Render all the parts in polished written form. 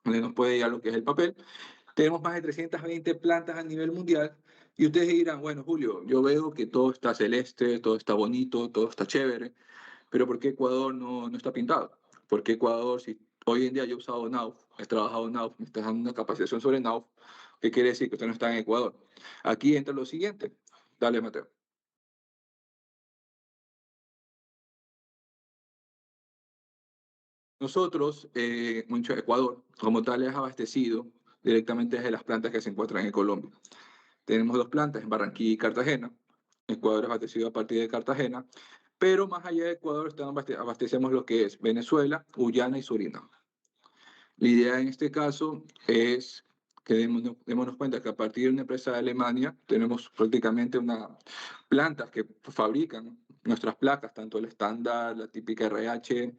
donde nos puede llegar lo que es el papel. Tenemos más de 320 plantas a nivel mundial y ustedes dirán, bueno, Julio, yo veo que todo está celeste, todo está bonito, todo está chévere, pero ¿por qué Ecuador no está pintado? ¿Por qué Ecuador, si hoy en día yo he usado NAUF, he trabajado en NAUF, me estás dando una capacitación sobre NAUF, qué quiere decir que usted no está en Ecuador? Aquí entra lo siguiente. Dale, Mateo. Nosotros, mucho Ecuador, como tal, es abastecido directamente desde las plantas que se encuentran en Colombia. Tenemos dos plantas en Barranquilla y Cartagena. Ecuador es abastecido a partir de Cartagena, pero más allá de Ecuador abastecemos lo que es Venezuela, Guyana y Surinam. La idea en este caso es que démonos cuenta que a partir de una empresa de Alemania tenemos prácticamente una plantas que fabrican nuestras placas, tanto el estándar, la típica RH,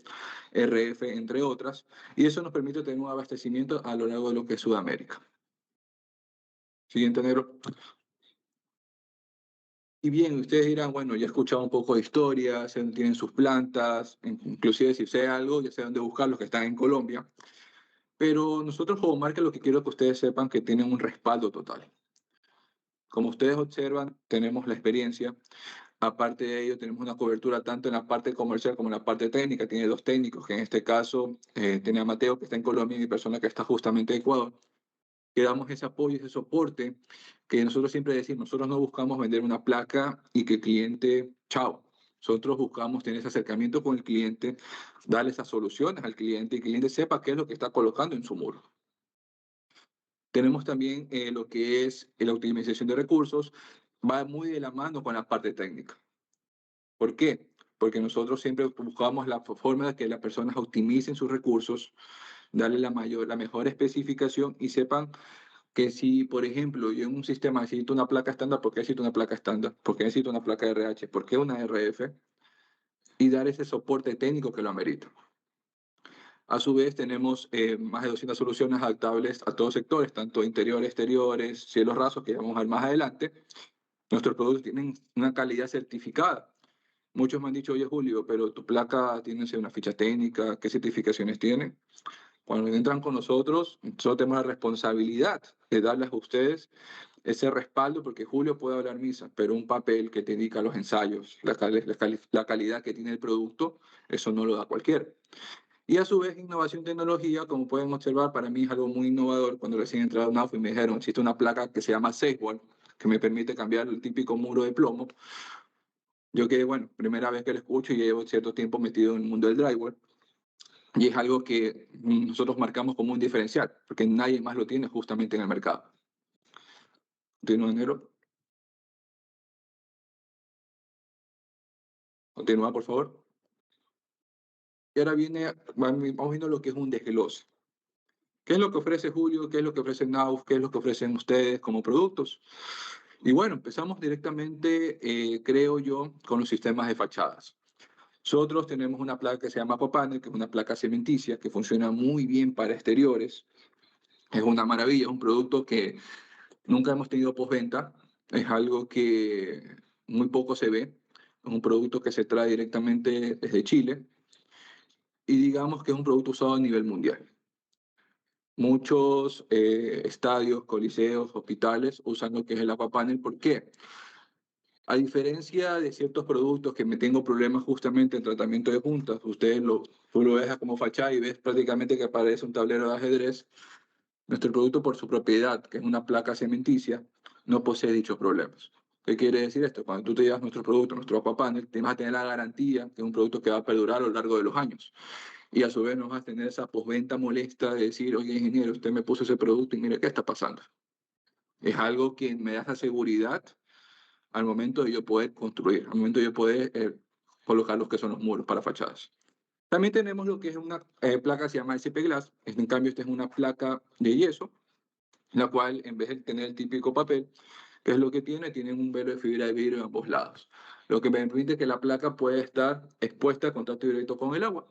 RF, entre otras, y eso nos permite tener un abastecimiento a lo largo de lo que es Sudamérica. Siguiente, negro. Y bien, ustedes dirán, bueno, ya he escuchado un poco de historia, sé dónde tienen sus plantas, inclusive si sé algo, ya sé dónde buscar los que están en Colombia. Pero nosotros como marca lo que quiero que ustedes sepan que tienen un respaldo total. Como ustedes observan, tenemos la experiencia. Aparte de ello, tenemos una cobertura tanto en la parte comercial como en la parte técnica. Tiene dos técnicos, que en este caso tiene a Mateo, que está en Colombia, y mi persona que está justamente en Ecuador. Que damos ese apoyo, ese soporte, que nosotros siempre decimos, nosotros no buscamos vender una placa y que el cliente, chao. Nosotros buscamos tener ese acercamiento con el cliente, darle esas soluciones al cliente y que el cliente sepa qué es lo que está colocando en su muro. Tenemos también lo que es la optimización de recursos, va muy de la mano con la parte técnica. ¿Por qué? Porque nosotros siempre buscamos la forma de que las personas optimicen sus recursos, darle la mejor especificación y sepan que si, por ejemplo, yo en un sistema necesito una placa estándar, ¿por qué necesito una placa estándar? ¿Por qué necesito una placa RH? ¿Por qué una RF? Y dar ese soporte técnico que lo amerita. A su vez, tenemos más de 200 soluciones adaptables a todos sectores, tanto interiores, exteriores, cielos rasos, que vamos a ver más adelante. Nuestros productos tienen una calidad certificada. Muchos me han dicho, oye Julio, pero tu placa tiene una ficha técnica, ¿qué certificaciones tiene? Cuando entran con nosotros tenemos la responsabilidad de darles a ustedes ese respaldo, porque Julio puede hablar misa, pero un papel que te indica los ensayos, la calidad que tiene el producto, eso no lo da cualquiera. Y a su vez, innovación tecnología, como pueden observar, para mí es algo muy innovador. Cuando recién entré a UNAF y me dijeron, existe una placa que se llama SafeWall, que me permite cambiar el típico muro de plomo. Yo que, bueno, primera vez que lo escucho y llevo cierto tiempo metido en el mundo del drywall. Y es algo que nosotros marcamos como un diferencial, porque nadie más lo tiene justamente en el mercado. Continúa, enero. Continúa, por favor. Y ahora vamos viendo lo que es un desglose. ¿Qué es lo que ofrece Julio? ¿Qué es lo que ofrece Nauf? ¿Qué es lo que ofrecen ustedes como productos? Y bueno, empezamos directamente, creo yo, con los sistemas de fachadas. Nosotros tenemos una placa que se llama Aquapanel, que es una placa cementicia que funciona muy bien para exteriores. Es una maravilla, es un producto que nunca hemos tenido postventa. Es algo que muy poco se ve. Es un producto que se trae directamente desde Chile y digamos que es un producto usado a nivel mundial. Muchos estadios, coliseos, hospitales usan lo que es el Aquapanel. ¿Por qué? A diferencia de ciertos productos que me tengo problemas justamente en tratamiento de puntas, tú lo ves como fachada y ves prácticamente que parece un tablero de ajedrez. Nuestro producto, por su propiedad, que es una placa cementicia, no posee dichos problemas. ¿Qué quiere decir esto? Cuando tú te llevas nuestro producto, nuestro Aquapanel, te vas a tener la garantía que es un producto que va a perdurar a lo largo de los años. Y a su vez no vas a tener esa postventa molesta de decir, oye, ingeniero, usted me puso ese producto y mire qué está pasando. Es algo que me da esa seguridad al momento de yo poder construir, al momento de yo poder colocar los que son los muros para fachadas. También tenemos lo que es una placa que se llama SP Glass. En cambio, esta es una placa de yeso, la cual en vez de tener el típico papel, que es lo que tiene, tiene un velo de fibra de vidrio en ambos lados, lo que me permite que la placa pueda estar expuesta a contacto directo con el agua.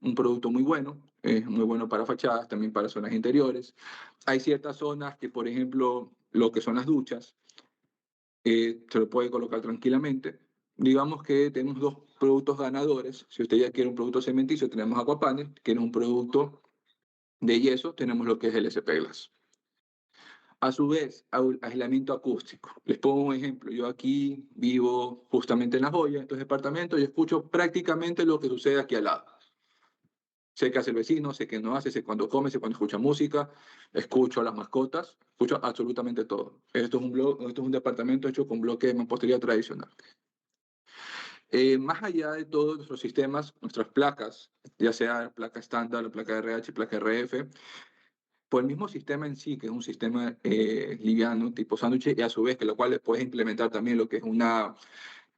Un producto muy bueno, es muy bueno para fachadas, también para zonas interiores. Hay ciertas zonas que, por ejemplo, lo que son las duchas, se lo puede colocar tranquilamente. Digamos que tenemos dos productos ganadores. Si usted ya quiere un producto cementicio, tenemos Aquapanel, que es un producto De yeso tenemos lo que es el SP Glass. A su vez, aislamiento acústico. Les pongo un ejemplo. Yo aquí vivo justamente en La Joya, en estos departamentos, y escucho prácticamente lo que sucede aquí al lado. Sé qué hace el vecino, sé qué no hace, sé cuándo come, sé cuándo escucha música, escucho a las mascotas, escucho absolutamente todo. Esto es un departamento hecho con bloque de mampostería tradicional. Más allá de todos nuestros sistemas, nuestras placas, ya sea placa estándar, la placa RH, placa RF, por el mismo sistema en sí, que es un sistema liviano, tipo sándwich, y a su vez, que lo cual le puedes implementar también lo que es una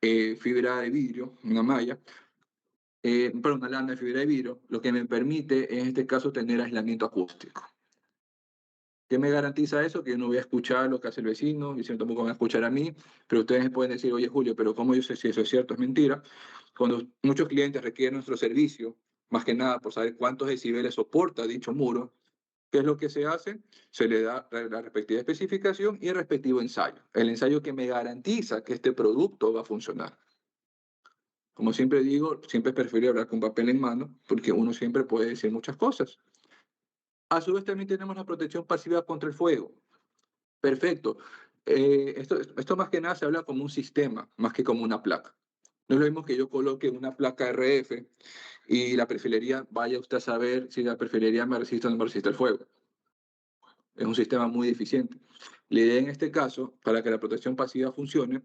fibra de vidrio, una malla, perdón, una lana de fibra de vidrio, lo que me permite en este caso tener aislamiento acústico. ¿Qué me garantiza eso? Que yo no voy a escuchar lo que hace el vecino, y si no tampoco van a escuchar a mí, pero ustedes me pueden decir, oye Julio, pero ¿cómo yo sé si eso es cierto o es mentira? Cuando muchos clientes requieren nuestro servicio, más que nada por saber cuántos decibeles soporta dicho muro, ¿qué es lo que se hace? Se le da la respectiva especificación y el respectivo ensayo. El ensayo que me garantiza que este producto va a funcionar. Como siempre digo, siempre es preferible hablar con papel en mano, porque uno siempre puede decir muchas cosas. A su vez también tenemos la protección pasiva contra el fuego. Perfecto. Esto más que nada se habla como un sistema, más que como una placa. No es lo mismo que yo coloque una placa RF y la perfilería, vaya usted a saber si la perfilería me resiste o no me resiste el fuego. Es un sistema muy eficiente. La idea en este caso, para que la protección pasiva funcione,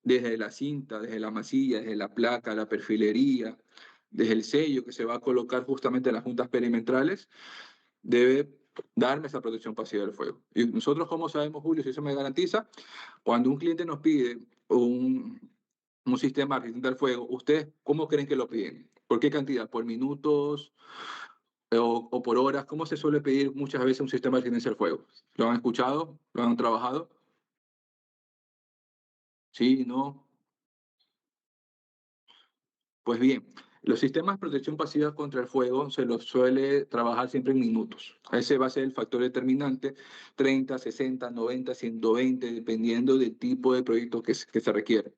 desde la cinta, desde la masilla, desde la placa, la perfilería, desde el sello que se va a colocar justamente en las juntas perimetrales, debe darme esa protección pasiva del fuego. Y nosotros, ¿cómo sabemos, Julio, si eso me garantiza? Cuando un cliente nos pide un sistema resistente al fuego, ¿ustedes cómo creen que lo piden? ¿Por qué cantidad? ¿Por minutos o por horas? ¿Cómo se suele pedir muchas veces un sistema de resistencia al fuego? ¿Lo han escuchado? ¿Lo han trabajado? ¿Sí? ¿No? Pues bien, los sistemas de protección pasiva contra el fuego se los suele trabajar siempre en minutos. Ese va a ser el factor determinante, 30, 60, 90, 120, dependiendo del tipo de proyecto que se requiere.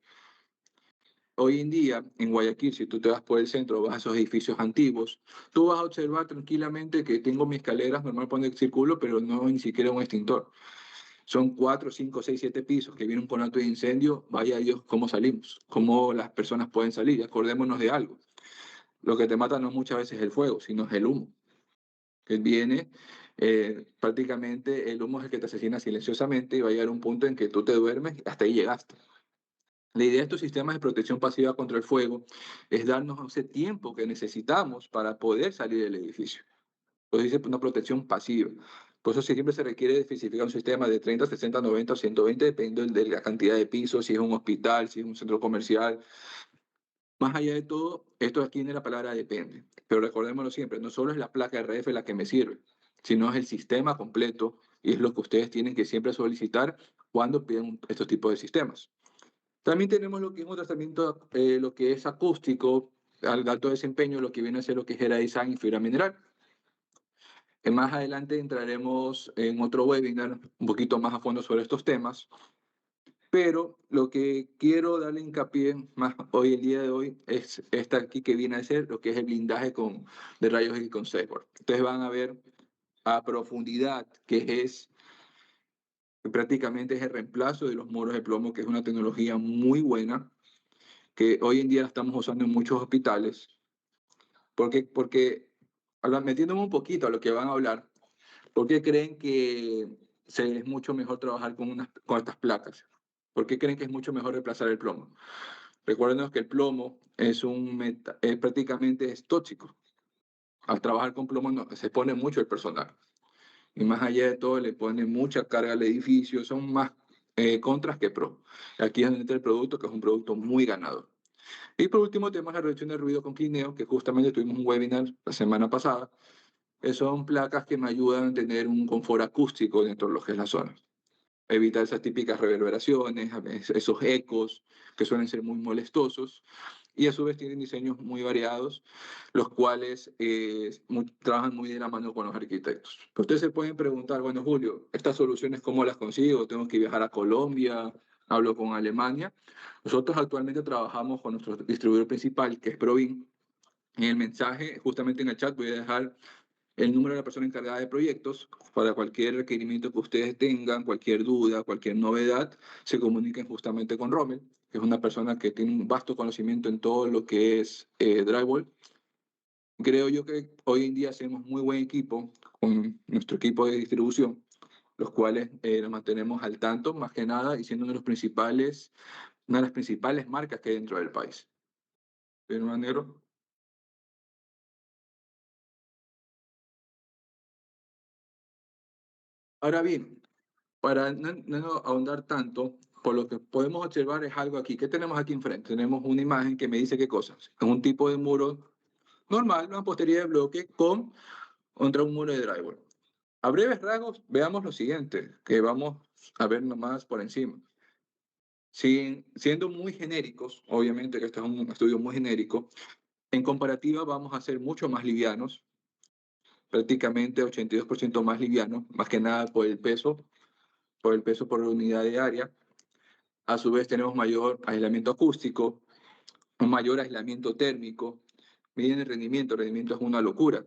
Hoy en día, en Guayaquil, si tú te vas por el centro, vas a esos edificios antiguos, tú vas a observar tranquilamente que tengo mis escaleras normal cuando circulo, pero no ni siquiera un extintor. Son 4, 5, 6, 7 pisos que vienen con acto de incendio. Vaya Dios, ¿cómo salimos? ¿Cómo las personas pueden salir? Acordémonos de algo. Lo que te mata no muchas veces es el fuego, sino es el humo. Que viene, prácticamente el humo es el que te asesina silenciosamente y va a llegar un punto en que tú te duermes y hasta ahí llegaste. La idea de estos sistemas de protección pasiva contra el fuego es darnos ese tiempo que necesitamos para poder salir del edificio. Por eso dice una protección pasiva. Por eso siempre se requiere de especificar un sistema de 30, 60, 90 o 120, dependiendo de la cantidad de pisos, si es un hospital, si es un centro comercial. Más allá de todo, esto aquí tiene la palabra depende. Pero recordémoslo siempre, no solo es la placa RF la que me sirve, sino es el sistema completo y es lo que ustedes tienen que siempre solicitar cuando piden estos tipos de sistemas. También tenemos lo que es un tratamiento, lo que es acústico, al alto desempeño, lo que viene a ser lo que es Gera Design y fibra mineral. Más adelante entraremos en otro webinar un poquito más a fondo sobre estos temas, pero lo que quiero darle hincapié más hoy, el día de hoy, es esta aquí que viene a ser lo que es el blindaje de rayos X con Segward. Ustedes van a ver a profundidad que es que prácticamente es el reemplazo de los muros de plomo, que es una tecnología muy buena, que hoy en día la estamos usando en muchos hospitales. Metiéndome un poquito a lo que van a hablar, ¿por qué creen que es mucho mejor trabajar con estas placas? ¿Por qué creen que es mucho mejor reemplazar el plomo? Recuerden que el plomo prácticamente es tóxico. Al trabajar con plomo se expone mucho el personal. Y más allá de todo, le ponen mucha carga al edificio. Son más contras que pro. Aquí es donde entra el producto, que es un producto muy ganador. Y por último, tenemos la reducción de ruido con Clineo, que justamente tuvimos un webinar la semana pasada, que son placas que me ayudan a tener un confort acústico dentro de lo que es la zona. Evitar esas típicas reverberaciones, esos ecos que suelen ser muy molestosos, y a su vez tienen diseños muy variados, los cuales trabajan muy de la mano con los arquitectos. Pero ustedes se pueden preguntar, bueno, Julio, ¿estas soluciones cómo las consigo? ¿Tengo que viajar a Colombia? ¿Hablo con Alemania? Nosotros actualmente trabajamos con nuestro distribuidor principal, que es Provin. En el mensaje, justamente en el chat, voy a dejar el número de la persona encargada de proyectos. Para cualquier requerimiento que ustedes tengan, cualquier duda, cualquier novedad, se comuniquen justamente con Rommel, que es una persona que tiene un vasto conocimiento en todo lo que es drywall. Creo yo que hoy en día hacemos muy buen equipo con nuestro equipo de distribución, los cuales nos mantenemos al tanto, más que nada, y siendo una de las principales marcas que hay dentro del país. ¿Bien, Negro? Ahora bien, para no ahondar tanto, por lo que podemos observar es algo aquí. ¿Qué tenemos aquí enfrente? Tenemos una imagen que me dice qué cosas. Es un tipo de muro normal, una mampostería de bloque contra un muro de drywall. A breves rasgos, veamos lo siguiente, que vamos a ver nomás por encima. Siendo muy genéricos, obviamente que este es un estudio muy genérico, en comparativa vamos a ser mucho más livianos, prácticamente 82% más livianos, más que nada por el peso por unidad de área. A su vez tenemos mayor aislamiento acústico, un mayor aislamiento térmico, miden el rendimiento es una locura.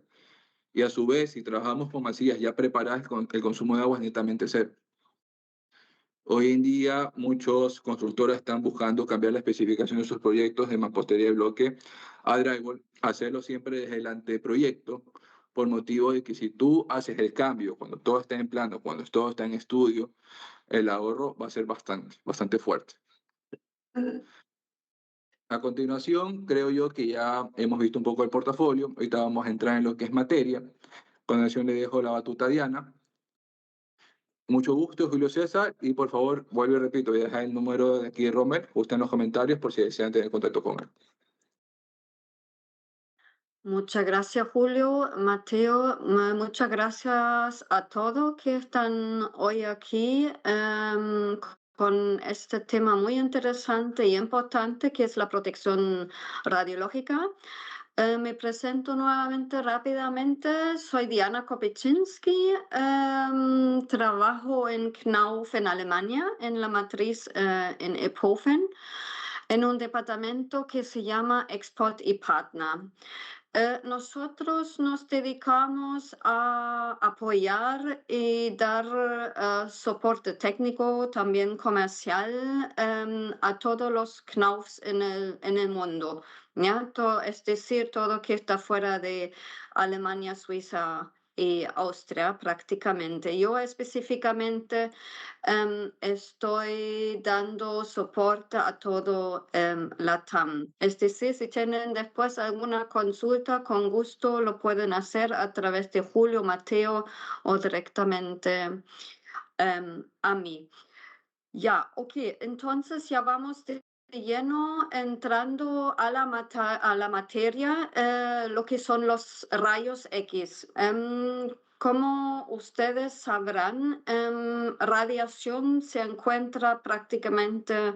Y a su vez, si trabajamos con masías ya preparadas, el consumo de agua es netamente cero. Hoy en día, muchos constructores están buscando cambiar la especificación de sus proyectos de mampostería de bloque a drywall, hacerlo siempre desde el anteproyecto, por motivo de que si tú haces el cambio cuando todo está en plano, cuando todo está en estudio, el ahorro va a ser bastante fuerte. A continuación, creo yo que ya hemos visto un poco el portafolio. Ahorita vamos a entrar en lo que es materia. Con eso le dejo la batuta a Diana. Mucho gusto, Julio César. Y por favor, vuelvo y repito, voy a dejar el número de aquí de Romer, justo en los comentarios por si desean tener contacto con él. Muchas gracias, Julio, Mateo. Muchas gracias a todos que están hoy aquí con este tema muy interesante y importante que es la protección radiológica. Me presento nuevamente rápidamente. Soy Diana Kopyczynski. Trabajo en Knauf en Alemania, en la matriz en Ephofen, en un departamento que se llama Export y Partner. Nosotros nos dedicamos a apoyar y dar soporte técnico, también comercial, a todos los Knaufs en el mundo. ¿Ya? Es decir, todo que está fuera de Alemania, Suiza y Austria prácticamente. Yo específicamente estoy dando soporte a todo LATAM. Es decir, si tienen después alguna consulta, con gusto lo pueden hacer a través de Julio, Mateo o directamente a mí. Ya, ok, entonces ya vamos de lleno entrando a la materia, lo que son los rayos X. Como ustedes sabrán, radiación se encuentra prácticamente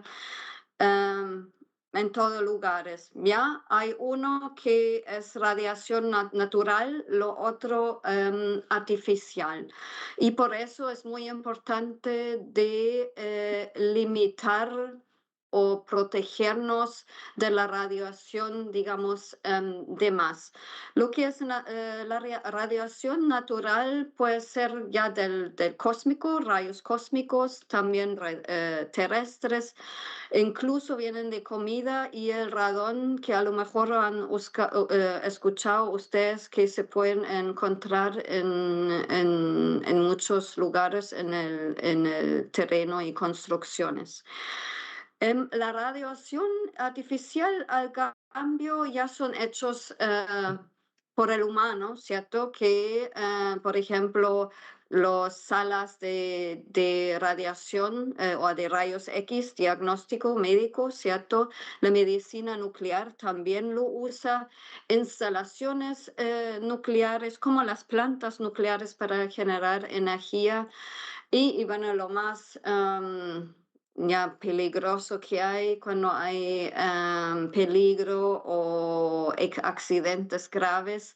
em, en todos lugares. Ya hay uno que es radiación natural, lo otro artificial. Y por eso es muy importante de limitar o protegernos de la radiación, digamos, de más. Lo que es la radiación natural puede ser ya del cósmico, rayos cósmicos, también terrestres, incluso vienen de comida y el radón que a lo mejor han escuchado ustedes que se pueden encontrar en muchos lugares en el terreno y construcciones. La radiación artificial, al cambio, ya son hechos por el humano, ¿cierto? Que, por ejemplo, las salas de radiación o de rayos X, diagnóstico médico, ¿cierto? La medicina nuclear también lo usa, instalaciones nucleares como las plantas nucleares para generar energía y bueno, lo más ya peligroso que hay cuando hay peligro o accidentes graves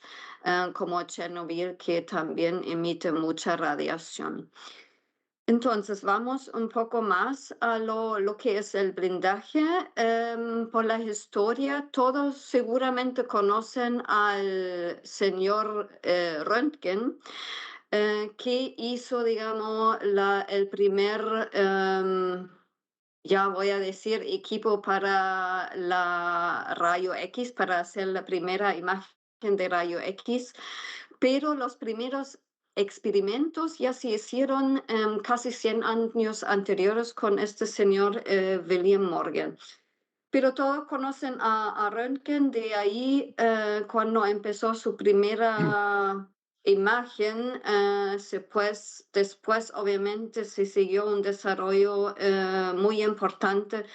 como Chernobyl, que también emite mucha radiación. Entonces, vamos un poco más a lo que es el blindaje. Por la historia, todos seguramente conocen al señor Röntgen, que hizo, digamos, el primer, ya voy a decir, equipo para la rayo X, para hacer la primera imagen de rayo X, pero los primeros experimentos ya se hicieron casi 100 años anteriores con este señor William Morgan. Pero todos conocen a Röntgen, de ahí cuando empezó su primera imagen, después obviamente se siguió un desarrollo muy importante,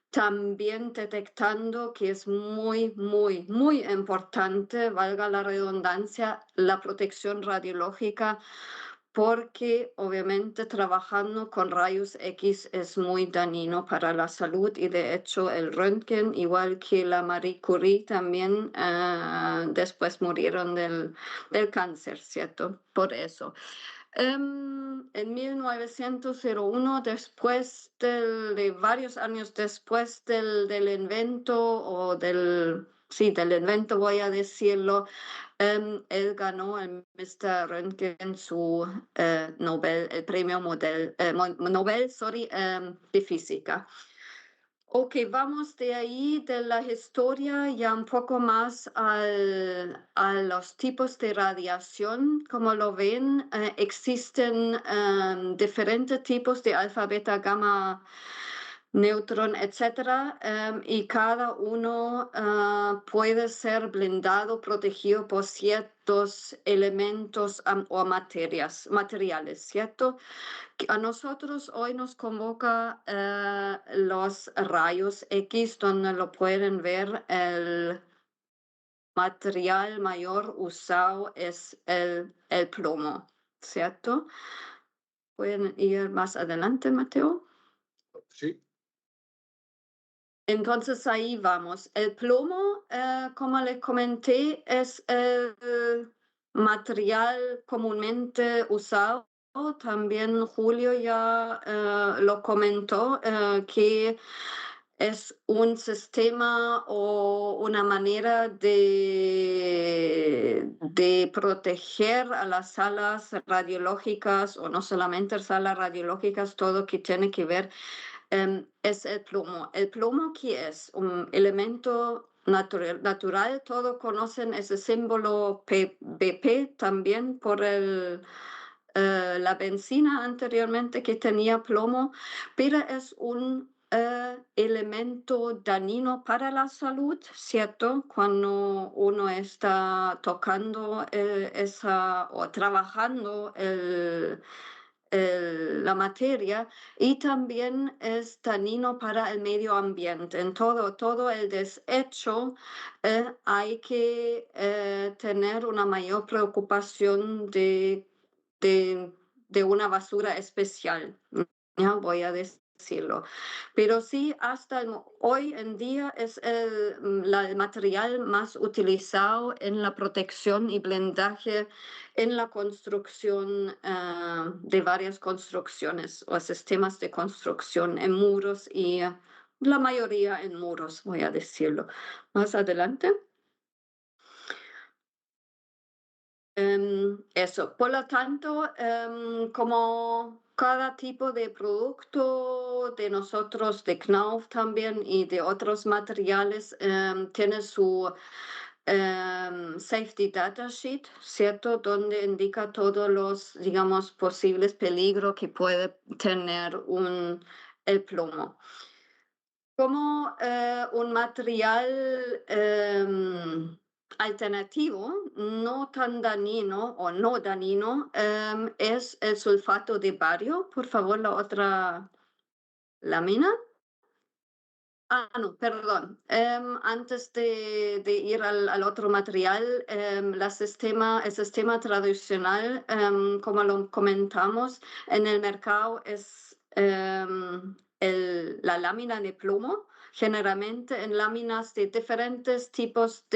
también detectando que es muy, muy, muy importante, valga la redundancia, la protección radiológica, porque obviamente trabajando con rayos X es muy dañino para la salud y de hecho el Röntgen, igual que la Marie Curie, también después murieron del cáncer, ¿cierto? Por eso. En 1901, después de varios años después del invento o del invento, voy a decirlo, él ganó el Mr. Röntgen su Nobel, el premio Nobel, de física. Ok, vamos de ahí, de la historia, ya un poco más a los tipos de radiación. Como lo ven, existen diferentes tipos de alfa, beta, gamma, neutrón, etcétera, y cada uno puede ser blindado, protegido por ciertos elementos o materiales, ¿cierto? A nosotros hoy nos convoca los rayos X, donde lo pueden ver. El material mayor usado es el plomo, ¿cierto? ¿Pueden ir más adelante, Mateo? Sí. Entonces ahí vamos. El plomo, como les comenté, es el material comúnmente usado. También Julio ya lo comentó, que es un sistema o una manera de proteger a las salas radiológicas, o no solamente salas radiológicas, todo que tiene que ver es el plomo. ¿El plomo qué es? Un elemento natural. Todos conocen ese símbolo Bp también por la benzina anteriormente que tenía plomo, pero es un elemento dañino para la salud, ¿cierto? Cuando uno está tocando o trabajando la materia, y también es dañino para el medio ambiente. En todo el desecho hay que tener una mayor preocupación de una basura especial, ya voy a decirlo. Pero sí, hasta hoy en día es el material más utilizado en la protección y blindaje en la construcción de varias construcciones o sistemas de construcción en muros y la mayoría en muros, voy a decirlo. Más adelante. Eso, por lo tanto, como cada tipo de producto de nosotros, de Knauf también y de otros materiales, tiene su safety data sheet, ¿cierto? Donde indica todos los, digamos, posibles peligros que puede tener el plomo. Como un material alternativo, no tan dañino o no dañino, es el sulfato de bario. Por favor, la otra lámina. No, perdón. Antes de ir al otro material, el sistema tradicional, como lo comentamos, en el mercado es la lámina de plomo, generalmente en láminas de diferentes tipos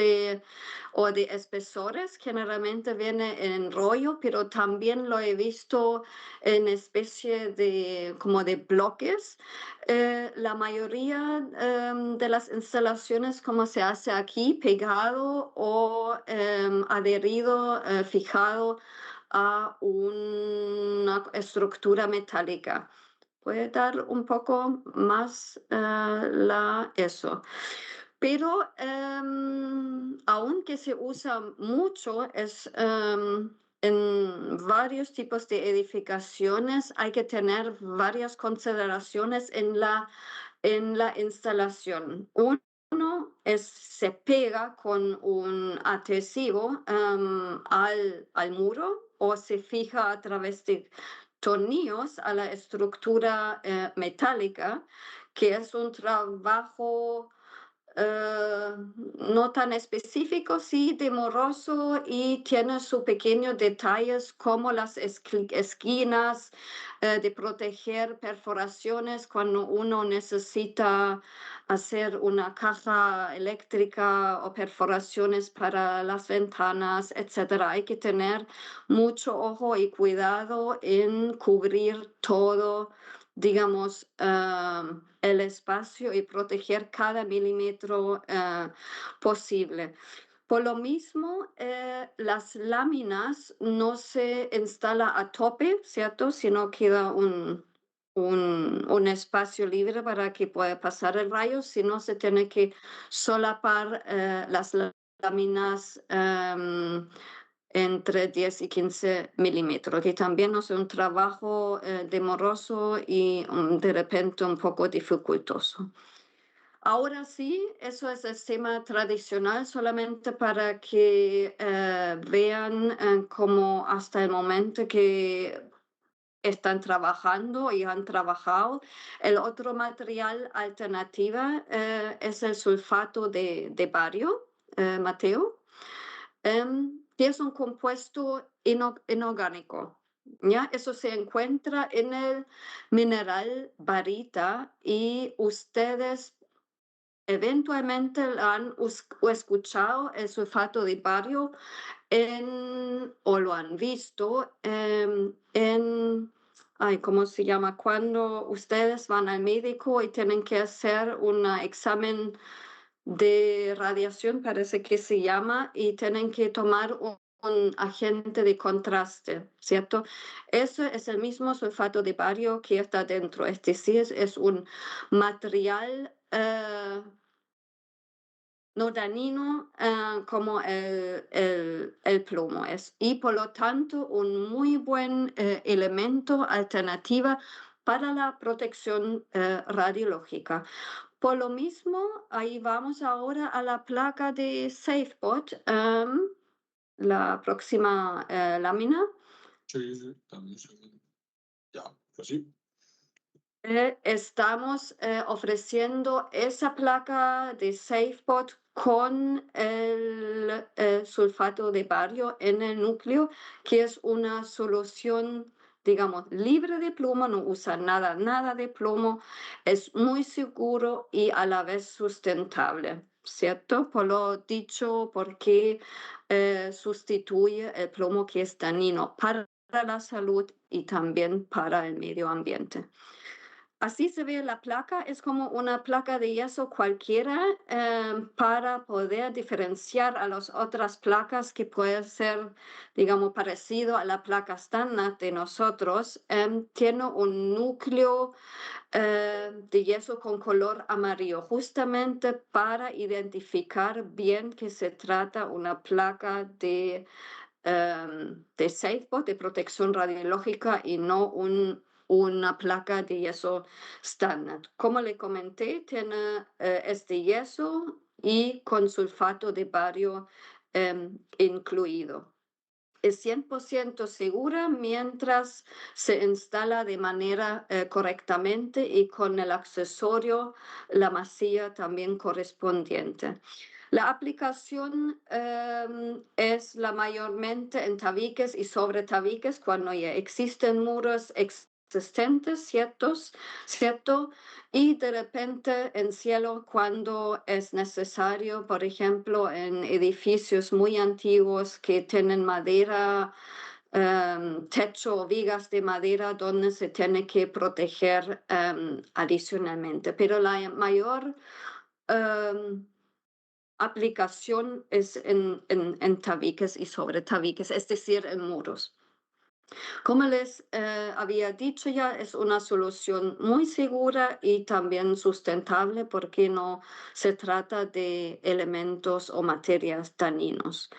o de espesores. Generalmente viene en rollo, pero también lo he visto en especie de como de bloques. La mayoría de las instalaciones, como se hace aquí, pegado o adherido, fijado a una estructura metálica. Puede dar un poco más eso. Pero aunque se usa mucho, en varios tipos de edificaciones hay que tener varias consideraciones en la instalación. Uno se pega con un adhesivo al muro o se fija a través de tornillos a la estructura metálica, que es un trabajo no tan específico, sí, demoroso, y tiene sus pequeños detalles como las esquinas, de proteger perforaciones cuando uno necesita hacer una caja eléctrica o perforaciones para las ventanas, etcétera. Hay que tener mucho ojo y cuidado en cubrir todo, digamos, el espacio y proteger cada milímetro posible. Por lo mismo, las láminas no se instala a tope, ¿cierto? Sino queda un espacio libre para que pueda pasar el rayo, si no se tiene que solapar las láminas entre 10 y 15 milímetros, que también es un trabajo demoroso y de repente un poco dificultoso. Ahora sí, eso es el esquema tradicional, solamente para que vean cómo hasta el momento que están trabajando y han trabajado. El otro material alternativa es el sulfato de bario, Mateo, que es un compuesto inorgánico. ¿Ya? Eso se encuentra en el mineral barita y ustedes eventualmente han escuchado el sulfato de bario o lo han visto ¿cómo se llama? Cuando ustedes van al médico y tienen que hacer un examen de radiación, parece que se llama, y tienen que tomar un agente de contraste, ¿cierto? Eso es el mismo sulfato de bario que está dentro. Es decir, es un material no dañino como el plomo es, y por lo tanto un muy buen elemento alternativa para la protección radiológica. Por lo mismo, ahí vamos ahora a la placa de SafeBot, la próxima lámina. Sí, sí, también sí. Ya, pues sí. Estamos ofreciendo esa placa de SafeBot con el sulfato de bario en el núcleo, que es una solución, digamos, libre de plomo, no usa nada de plomo, es muy seguro y a la vez sustentable, ¿cierto? Por lo dicho, porque sustituye el plomo que es dañino para la salud y también para el medio ambiente. Así se ve la placa, es como una placa de yeso cualquiera para poder diferenciar a las otras placas que puede ser, digamos, parecido a la placa estándar de nosotros. Tiene un núcleo de yeso con color amarillo, justamente para identificar bien que se trata una placa de SafeBot, de protección radiológica, y no una placa de yeso estándar. Como le comenté, tiene este yeso y con sulfato de bario incluido. Es 100% segura mientras se instala de manera correctamente y con el accesorio, la masilla también correspondiente. La aplicación es mayormente en tabiques y sobre tabiques cuando ya existen muros persistentes, ¿cierto? Y de repente en cielo cuando es necesario, por ejemplo, en edificios muy antiguos que tienen madera, techo o vigas de madera donde se tiene que proteger adicionalmente. Pero la mayor aplicación es en tabiques y sobre tabiques, es decir, en muros. Como les había dicho ya, es una solución muy segura y también sustentable porque no se trata de elementos o materias dañinos.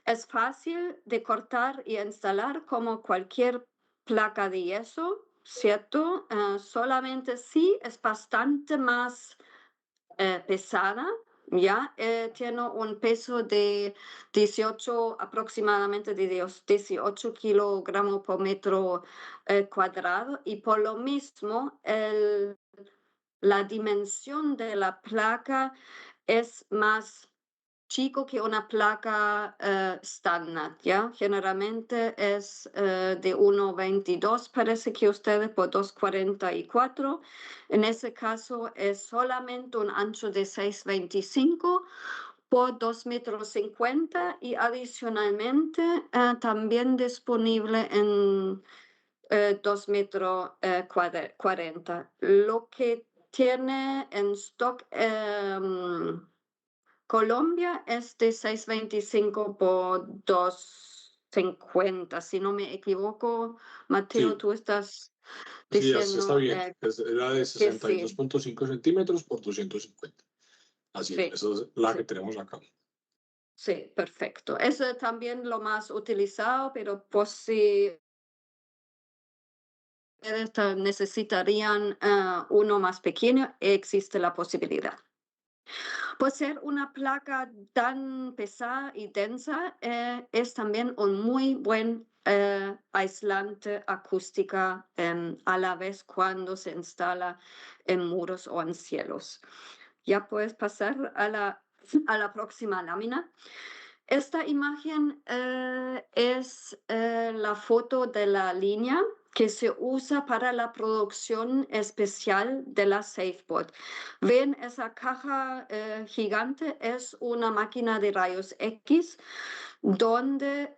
Es fácil de cortar y instalar como cualquier placa de yeso, ¿cierto? Solamente sí es bastante más pesada, ya tiene un peso de 18, aproximadamente de 18 kilogramos por metro cuadrado y por lo mismo la dimensión de la placa es más chico que una placa estándar, ¿ya? Generalmente es de 1,22, parece que ustedes por 2,44. En ese caso es solamente un ancho de 6,25 por 2,50 metros y adicionalmente también disponible en 2,40 metros. Lo que tiene en stock Colombia es de 6,25 por 2,50. Si no me equivoco, Mateo, Sí, tú estás sí, ya está diciendo bien. Era de que sí. 62,5 centímetros por 250. Así es, Sí, esa es la que sí, tenemos acá. sí, perfecto. Eso es también lo más utilizado, pero por si ustedes necesitarían uno más pequeño, existe la posibilidad. Por ser una placa tan pesada y densa, es también un muy buen aislante acústica a la vez cuando se instala en muros o en cielos. Ya puedes pasar a la próxima lámina. Esta imagen es la foto de la línea que se usa para la producción especial de la SafePod. Ven, esa caja gigante es una máquina de rayos X donde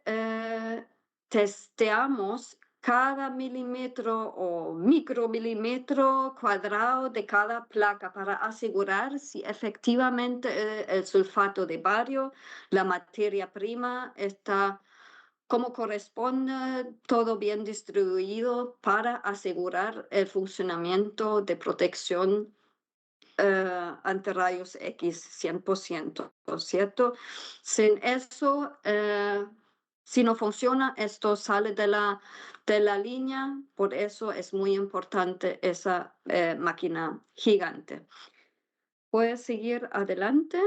testeamos cada milímetro o micromilímetro cuadrado de cada placa para asegurar si efectivamente el sulfato de bario, la materia prima, está como corresponde, todo bien distribuido para asegurar el funcionamiento de protección ante rayos X 100%, ¿cierto? Sin eso, si no funciona, esto sale de la línea, por eso es muy importante esa máquina gigante. ¿Puedes seguir adelante?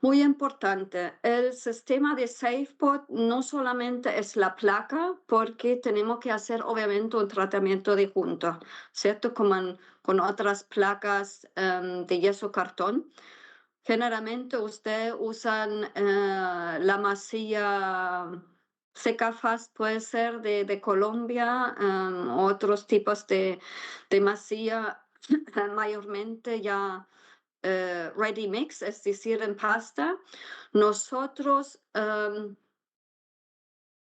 Muy importante, el sistema de SafePod no solamente es la placa, porque tenemos que hacer obviamente un tratamiento de junta, ¿cierto? Como con otras placas de yeso cartón. Generalmente ustedes usan la masilla Secafast, puede ser de Colombia, otros tipos de masilla mayormente ya ready mix, es decir, en pasta. Nosotros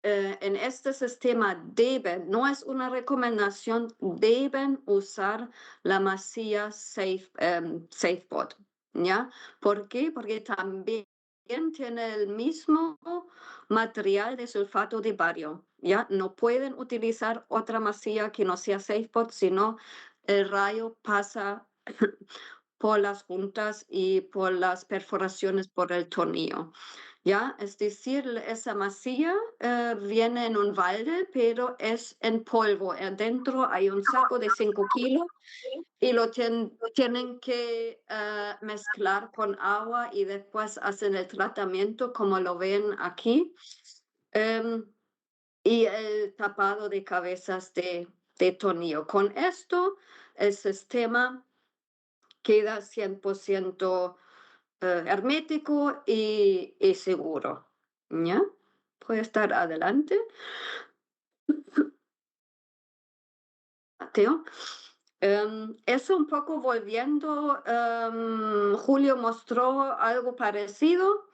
en este sistema no es una recomendación, deben usar la masilla SafePod, ¿ya? ¿Por qué? Porque también tiene el mismo material de sulfato de bario, ¿ya? No pueden utilizar otra masilla que no sea SafePod, sino el rayo pasa por las juntas y por las perforaciones por el tornillo. ¿Ya? Es decir, esa masilla viene en un balde, pero es en polvo. Adentro hay un saco de 5 kilos y lo tienen que mezclar con agua y después hacen el tratamiento, como lo ven aquí. Y el tapado de cabezas de tornillo. Con esto, el sistema queda 100% hermético y seguro. ¿Ya? Puede estar adelante. Mateo. Eso un poco volviendo, Julio mostró algo parecido.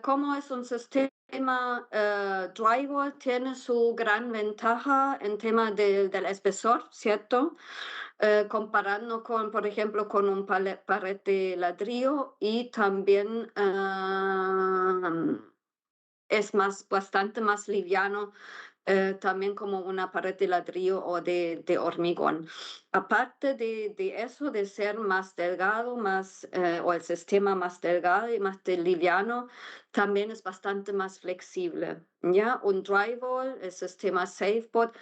Como es un sistema drywall, tiene su gran ventaja en tema del espesor, ¿cierto? Comparando con, por ejemplo, con un pared de ladrillo y también es bastante más liviano también como una pared de ladrillo o de hormigón. Aparte de eso, de ser más delgado, o el sistema más delgado y más liviano, también es bastante más flexible. ¿Ya? Un drywall, el sistema SafeBoard,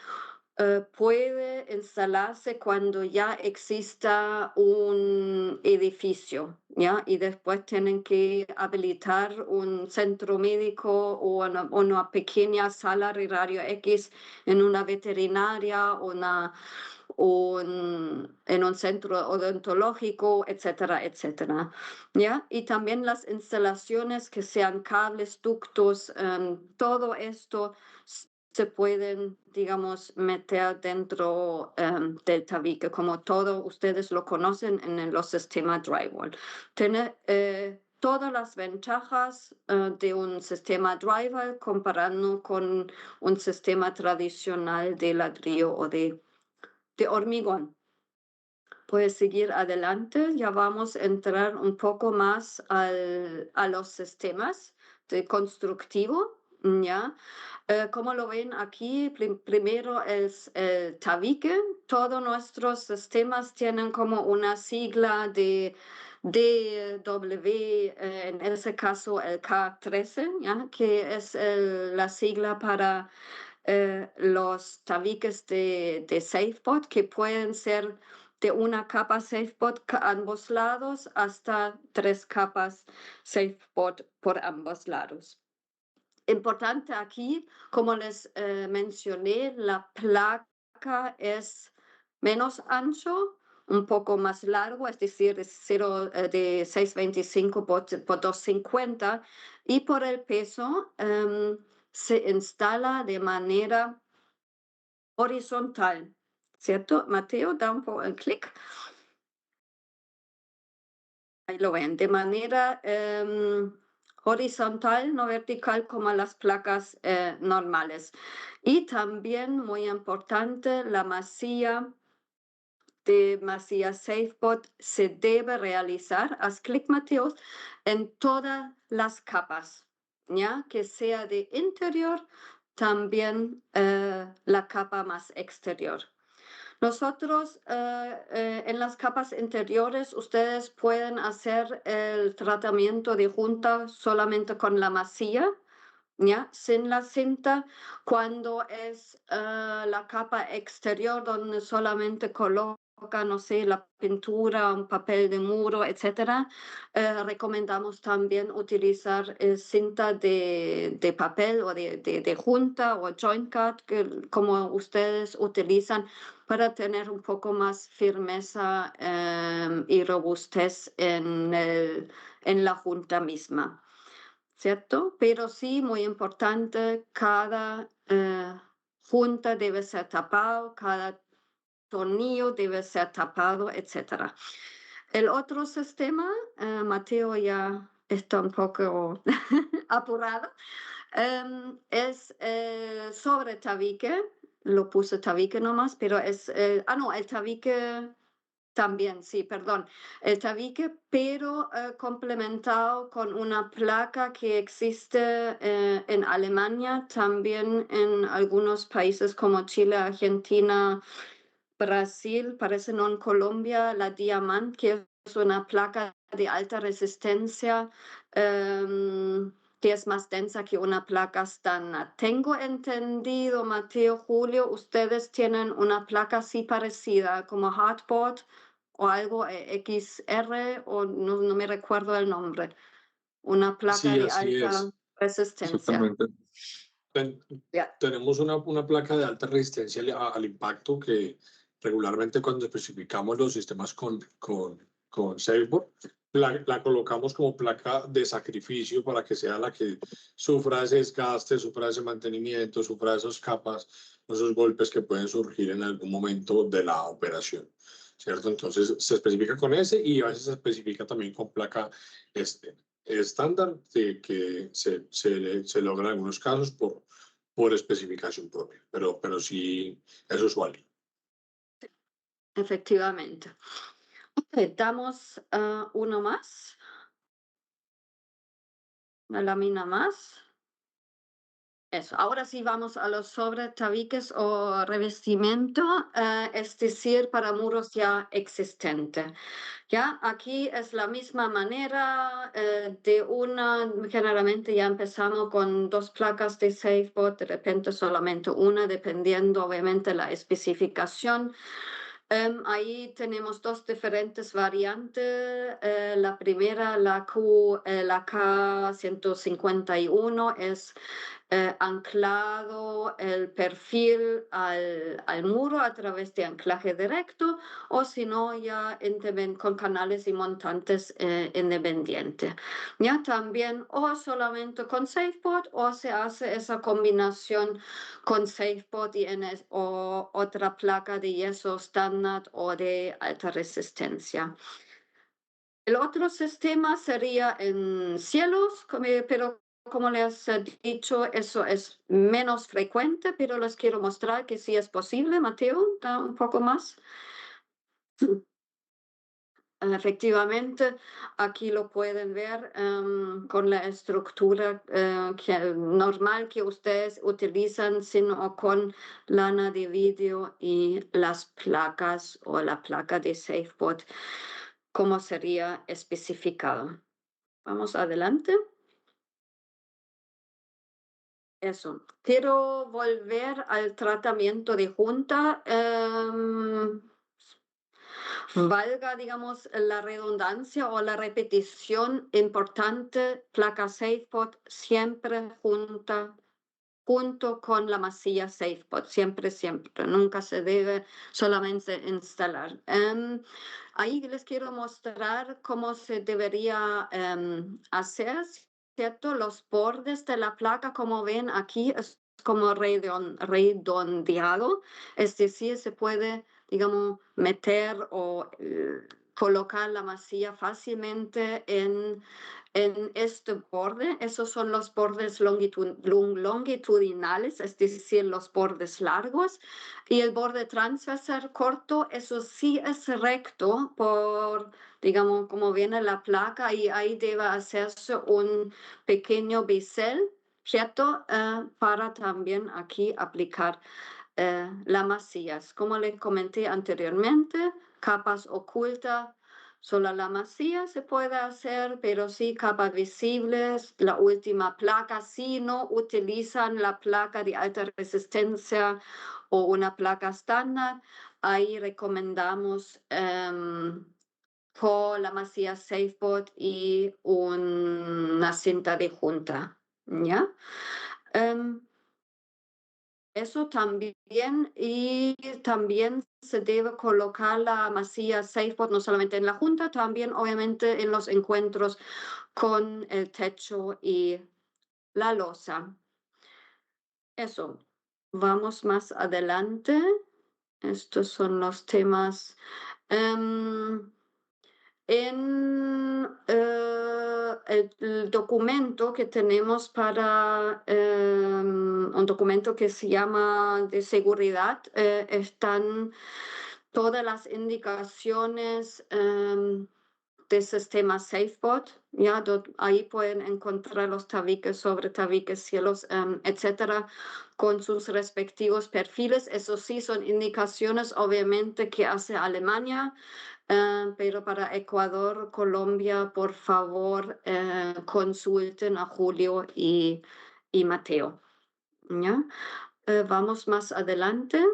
puede instalarse cuando ya exista un edificio, ¿ya? Y después tienen que habilitar un centro médico o una pequeña sala de rayo X en una veterinaria o en un centro odontológico, etcétera, etcétera. ¿Ya? Y también las instalaciones que sean cables, ductos, todo esto se pueden, digamos, meter dentro del tabique, como todos ustedes lo conocen en los sistemas drywall. Tiene todas las ventajas de un sistema drywall comparando con un sistema tradicional de ladrillo o de hormigón. Puedes seguir adelante, ya vamos a entrar un poco más a los sistemas de constructivo, ¿ya? Como lo ven aquí, primero es el tabique. Todos nuestros sistemas tienen como una sigla de DW, en ese caso el K13, ¿ya? Que es la sigla para los tabiques de SafeBoard, que pueden ser de una capa SafeBoard a ambos lados hasta 3 capas SafeBoard por ambos lados. Importante aquí, como les mencioné, la placa es menos ancho, un poco más largo, es decir, de 625 por 250, y por el peso se instala de manera horizontal, ¿cierto? Mateo, da un poco el clic. Ahí lo ven, de manera horizontal, no vertical como las placas normales. Y también, muy importante, la masilla SafeBoard se debe realizar, haz clic Mateo, en todas las capas, ¿ya? Que sea de interior, también la capa más exterior. Nosotros en las capas interiores ustedes pueden hacer el tratamiento de junta solamente con la masilla, ¿ya? Sin la cinta. Cuando es la capa exterior donde solamente coloca, no sé, la pintura, un papel de muro, etcétera, recomendamos también utilizar cinta de papel o de junta o joint cut, como ustedes utilizan, para tener un poco más firmeza y robustez en la junta misma, ¿cierto? Pero sí, muy importante, cada junta debe ser tapado, cada tornillo debe ser tapado, etc. El otro sistema, Mateo ya está un poco apurado, es sobre tabique. Lo puse tabique nomás, pero es, no, el tabique también, sí, perdón, el tabique, pero complementado con una placa que existe en Alemania, también en algunos países como Chile, Argentina, Brasil, parece no en Colombia, la Diamant, que es una placa de alta resistencia, que es más densa que una placa estándar. Tengo entendido, Mateo, Julio, ustedes tienen una placa así parecida, como hardboard o algo XR, o no me recuerdo el nombre. Una placa Sí, de así alta es. resistencia. Exactamente. Tenemos una placa de alta resistencia al impacto que regularmente cuando especificamos los sistemas con SafeBoard, la colocamos como placa de sacrificio para que sea la que sufra ese desgaste, sufra ese mantenimiento, sufra esas capas, esos golpes que pueden surgir en algún momento de la operación, ¿cierto? Entonces se especifica con ese y a veces se especifica también con placa estándar que se logra en algunos casos por especificación propia, pero sí es usual. Efectivamente. Ok, damos uno más. Una lámina más. Eso. Ahora sí vamos a los sobretabiques o revestimiento, es decir, para muros ya existentes. Ya, aquí es la misma manera generalmente ya empezamos con 2 placas de SafeBoard, de repente solamente una, dependiendo obviamente la especificación. Ahí tenemos 2 diferentes variantes. La primera, la K151, es anclado el perfil al muro a través de anclaje directo, o si no, ya con canales y montantes independientes. Ya también, o solamente con SafeBoard, o se hace esa combinación con SafeBoard y o otra placa de yeso estándar o de alta resistencia. El otro sistema sería en cielos, pero como les he dicho, eso es menos frecuente, pero les quiero mostrar que sí es posible. Mateo, da un poco más. Efectivamente, aquí lo pueden ver con la estructura normal que ustedes utilizan, sino con lana de vidrio y las placas o la placa de SafeBoard, como sería especificado. Vamos adelante. Eso. Quiero volver al tratamiento de junta. Valga, digamos, la redundancia o la repetición importante, placa SafeBoard siempre junto con la masilla SafeBoard, siempre, nunca se debe solamente instalar. Ahí les quiero mostrar cómo se debería hacer, ¿cierto? Los bordes de la placa, como ven aquí, es como redondeado, es decir, se puede, digamos, meter o colocar la masilla fácilmente en este borde. Esos son los bordes longitudinales, es decir, los bordes largos, y el borde transversal corto, eso sí es recto por, digamos, como viene la placa, y ahí debe hacerse un pequeño bisel, ¿cierto? Para también aquí aplicar las masillas. Como les comenté anteriormente, capas ocultas, solo la masilla se puede hacer, pero sí capas visibles, la última placa. Si no utilizan la placa de alta resistencia o una placa estándar, ahí recomendamos con la masilla SafeBoard y una cinta de junta, ¿ya? Eso también, y también se debe colocar la masilla SafeBoard no solamente en la junta, también obviamente en los encuentros con el techo y la losa. Eso, vamos más adelante. Estos son los temas. En el documento que tenemos para un documento que se llama de seguridad, están todas las indicaciones del sistema SafeBoard. Ya, ahí pueden encontrar los tabiques, sobre tabiques, cielos, etcétera, con sus respectivos perfiles. Eso sí, son indicaciones obviamente que hace Alemania. Pero para Ecuador, Colombia, por favor, consulten a Julio y Mateo. ¿Ya? Vamos más adelante.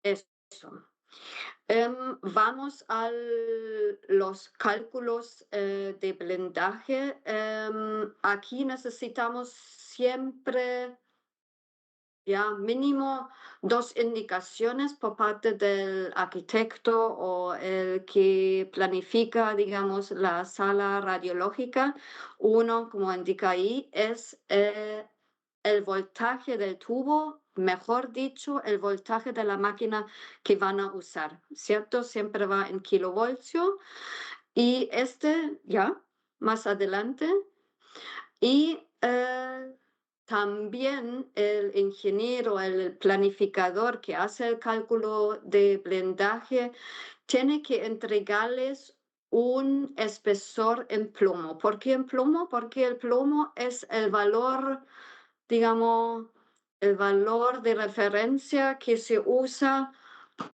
Eso. Vamos a los cálculos de blindaje. Aquí necesitamos siempre ya mínimo 2 indicaciones por parte del arquitecto o el que planifica, digamos, la sala radiológica. Uno, como indica ahí, es el voltaje del tubo, mejor dicho, el voltaje de la máquina que van a usar, ¿cierto? Siempre va en kilovoltio. Y ya, más adelante. Y también el ingeniero, el planificador que hace el cálculo de blindaje, tiene que entregarles un espesor en plomo. ¿Por qué en plomo? Porque el plomo es el valor, digamos, el valor de referencia que se usa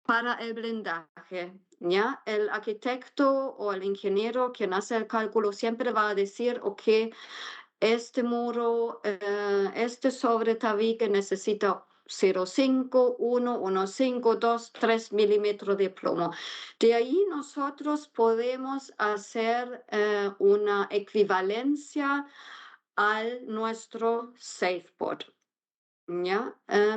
para el blindaje. ¿Ya? El arquitecto o el ingeniero quien hace el cálculo siempre va a decir, ok, este muro, este sobre tabique necesita 0,5, 1, 1,5, 2, 3 milímetros de plomo. De ahí nosotros podemos hacer una equivalencia al nuestro SafePod. ¿Ya?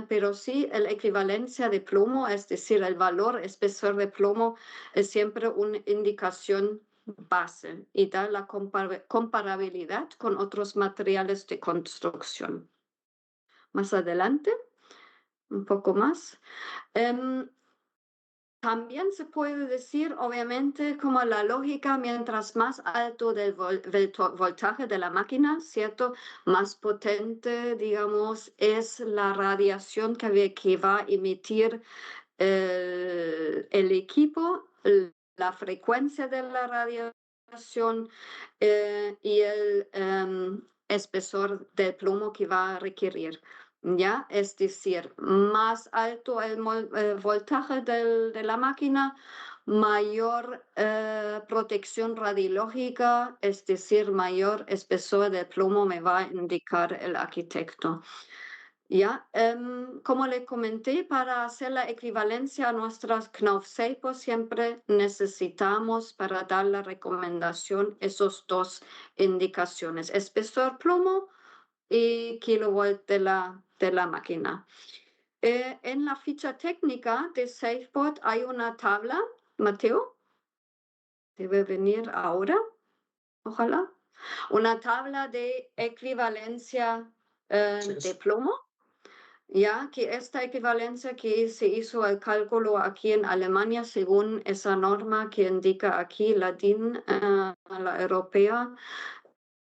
Pero sí, la equivalencia de plomo, es decir, el valor espesor de plomo, es siempre una indicación base y da la comparabilidad con otros materiales de construcción. Más adelante, un poco más. También se puede decir, obviamente, como la lógica, mientras más alto del voltaje de la máquina, ¿cierto? Más potente, digamos, es la radiación que va a emitir el equipo, la frecuencia de la radiación y el espesor del plomo que va a requerir. ¿Ya? Es decir, más alto el voltaje de la máquina, mayor protección radiológica, es decir, mayor espesor del plomo me va a indicar el arquitecto. ¿Ya? Como le comenté, para hacer la equivalencia a nuestras Knauf SafePod siempre necesitamos para dar la recomendación esos 2 indicaciones, espesor plomo y kilovolt de la máquina. En la ficha técnica de SafePod hay una tabla, Mateo, debe venir ahora, ojalá, una tabla de equivalencia de plomo, ya que esta equivalencia que se hizo el cálculo aquí en Alemania según esa norma que indica aquí la DIN, la europea,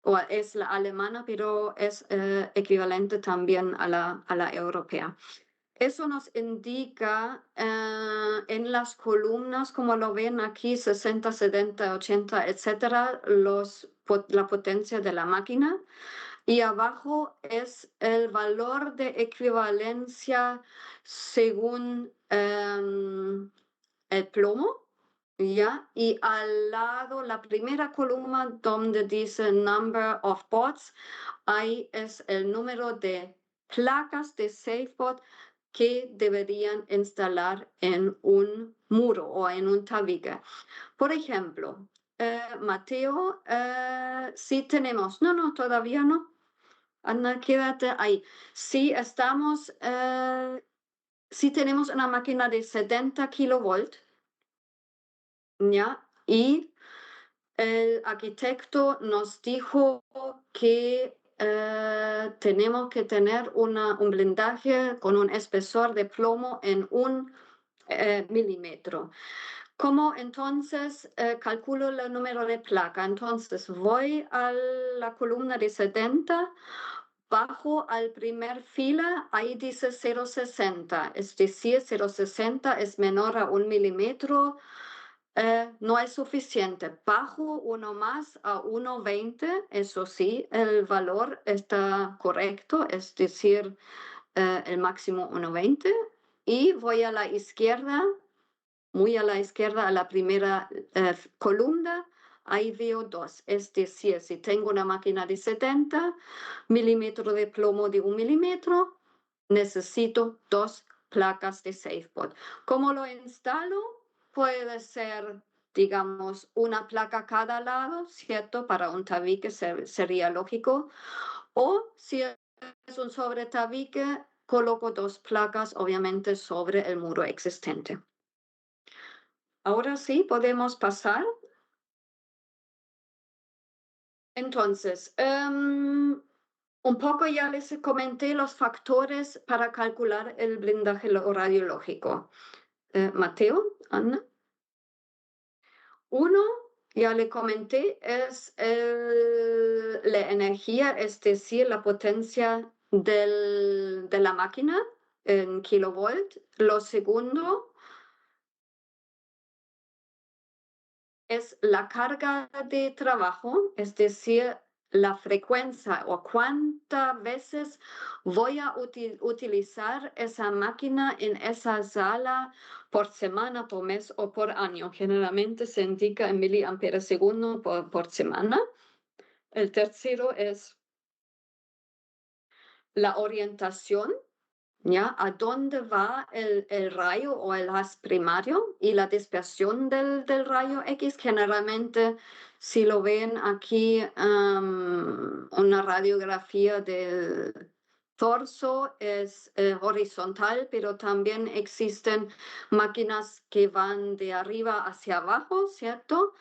o es la alemana, pero es equivalente también a la europea. Eso nos indica en las columnas, como lo ven aquí, 60, 70, 80, etcétera, la potencia de la máquina. Y abajo es el valor de equivalencia según el plomo. ¿Ya? Y al lado, la primera columna donde dice number of pods, ahí es el número de placas de SafePod que deberían instalar en un muro o en un tabique. Por ejemplo, Mateo, sí tenemos, no, todavía no. Ana, quédate ahí. Sí tenemos una máquina de 70 kilovolt. ¿Ya? Y el arquitecto nos dijo que tenemos que tener un blindaje con un espesor de plomo en 1 milímetro. ¿Cómo entonces calculo el número de placa? Entonces voy a la columna de 70, bajo al primer fila, ahí dice 0,60, es decir, 0,60 es menor a 1 milímetro. No es suficiente. Bajo uno más a 1,20, eso sí, el valor está correcto, es decir, el máximo 1,20. Y voy a la izquierda, muy a la izquierda, a la primera columna, ahí veo 2. Es decir, si tengo una máquina de 70 milímetros de plomo de 1 milímetro, necesito 2 placas de SafePod. ¿Cómo lo instalo? Puede ser, digamos, una placa a cada lado, ¿cierto? Para un tabique sería lógico. O si es un sobre tabique, coloco 2 placas, obviamente, sobre el muro existente. Ahora sí, podemos pasar. Entonces, un poco ya les comenté los factores para calcular el blindaje radiológico. Mateo, Ana. Uno, ya le comenté, es la energía, es decir, la potencia de la máquina en kilovolt. Lo segundo es la carga de trabajo, es decir, la frecuencia o cuántas veces voy a utilizar esa máquina en esa sala por semana, por mes o por año. Generalmente se indica en miliamperes segundo por semana. El tercero es la orientación, ¿ya? ¿A dónde va el rayo o el haz primario y la dispersión del rayo X? Generalmente, si lo ven aquí, una radiografía del torso es horizontal, pero también existen máquinas que van de arriba hacia abajo, ¿cierto?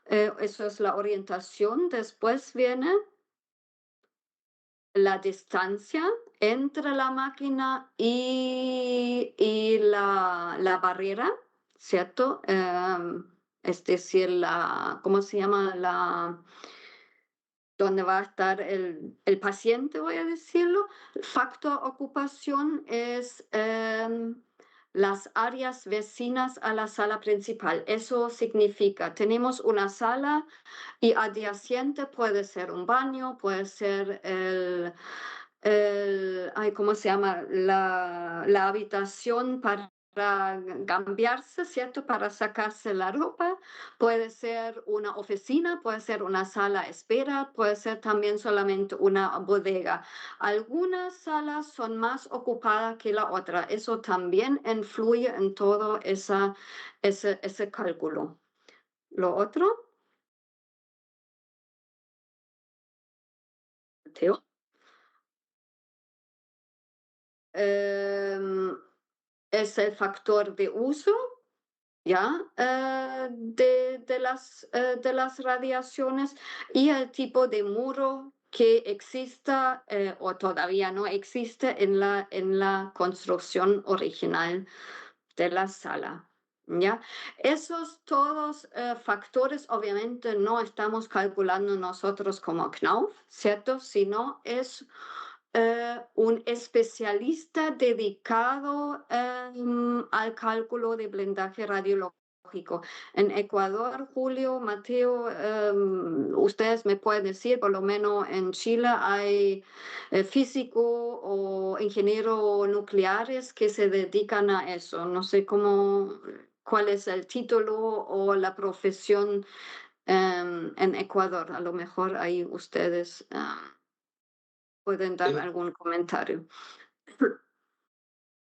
Eso es la orientación. Después viene la distancia entre la máquina y la barrera, ¿cierto? Es decir, ¿cómo se llama? Donde va a estar el paciente, voy a decirlo. Factor ocupación es las áreas vecinas a la sala principal. Eso significa, tenemos una sala y adyacente puede ser un baño, puede ser ¿cómo se llama? La habitación para cambiarse, ¿cierto? Para sacarse la ropa. Puede ser una oficina, puede ser una sala de espera, puede ser también solamente una bodega. Algunas salas son más ocupadas que la otra. Eso también influye en todo ese cálculo. Lo otro, Teo. Es el factor de uso, ¿ya? De las radiaciones y el tipo de muro que exista o todavía no existe en la construcción original de la sala. ¿Ya? Esos todos factores obviamente no estamos calculando nosotros como Knauf, ¿cierto? Sino es un especialista dedicado al cálculo de blindaje radiológico. En Ecuador, Julio, Mateo, ustedes me pueden decir, por lo menos en Chile hay físico o ingeniero nucleares que se dedican a eso. No sé cuál es el título o la profesión en Ecuador. A lo mejor ahí ustedes pueden dar En, algún comentario.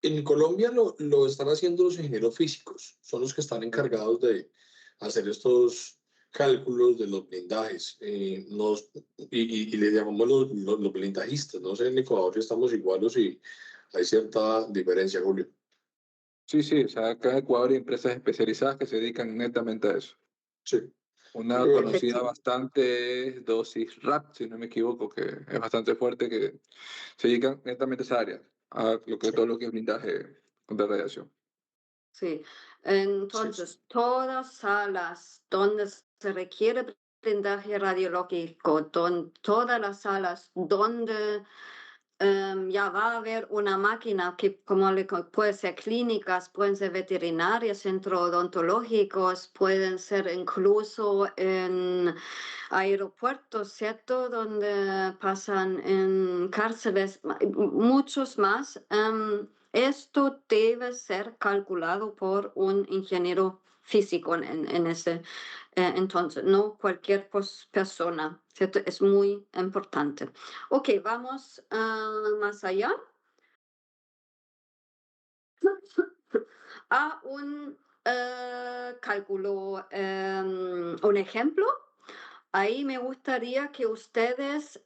en Colombia lo están haciendo los ingenieros físicos, son los que están encargados de hacer estos cálculos de los blindajes y les llamamos los blindajistas. No sé, en Ecuador si estamos igual o si hay cierta diferencia, Julio. Sí, sí, o sea, acá en Ecuador hay empresas especializadas que se dedican netamente a eso. Sí. Una conocida bastante es Dosis Rap, si no me equivoco, que es bastante fuerte, que se dedican netamente a esa área, a todo lo que es blindaje contra radiación. Sí, Sí. entonces todas salas donde se requiere blindaje radiológico, todas las salas donde ya va a haber una máquina que puede ser clínicas, pueden ser veterinarias, centros odontológicos, pueden ser incluso en aeropuertos, ¿cierto? Donde pasan en cárceles, muchos más. Esto debe ser calculado por un ingeniero físico en ese entonces, no cualquier persona, ¿cierto? Es muy importante. Ok, vamos más allá a un cálculo, un ejemplo. Ahí me gustaría que ustedes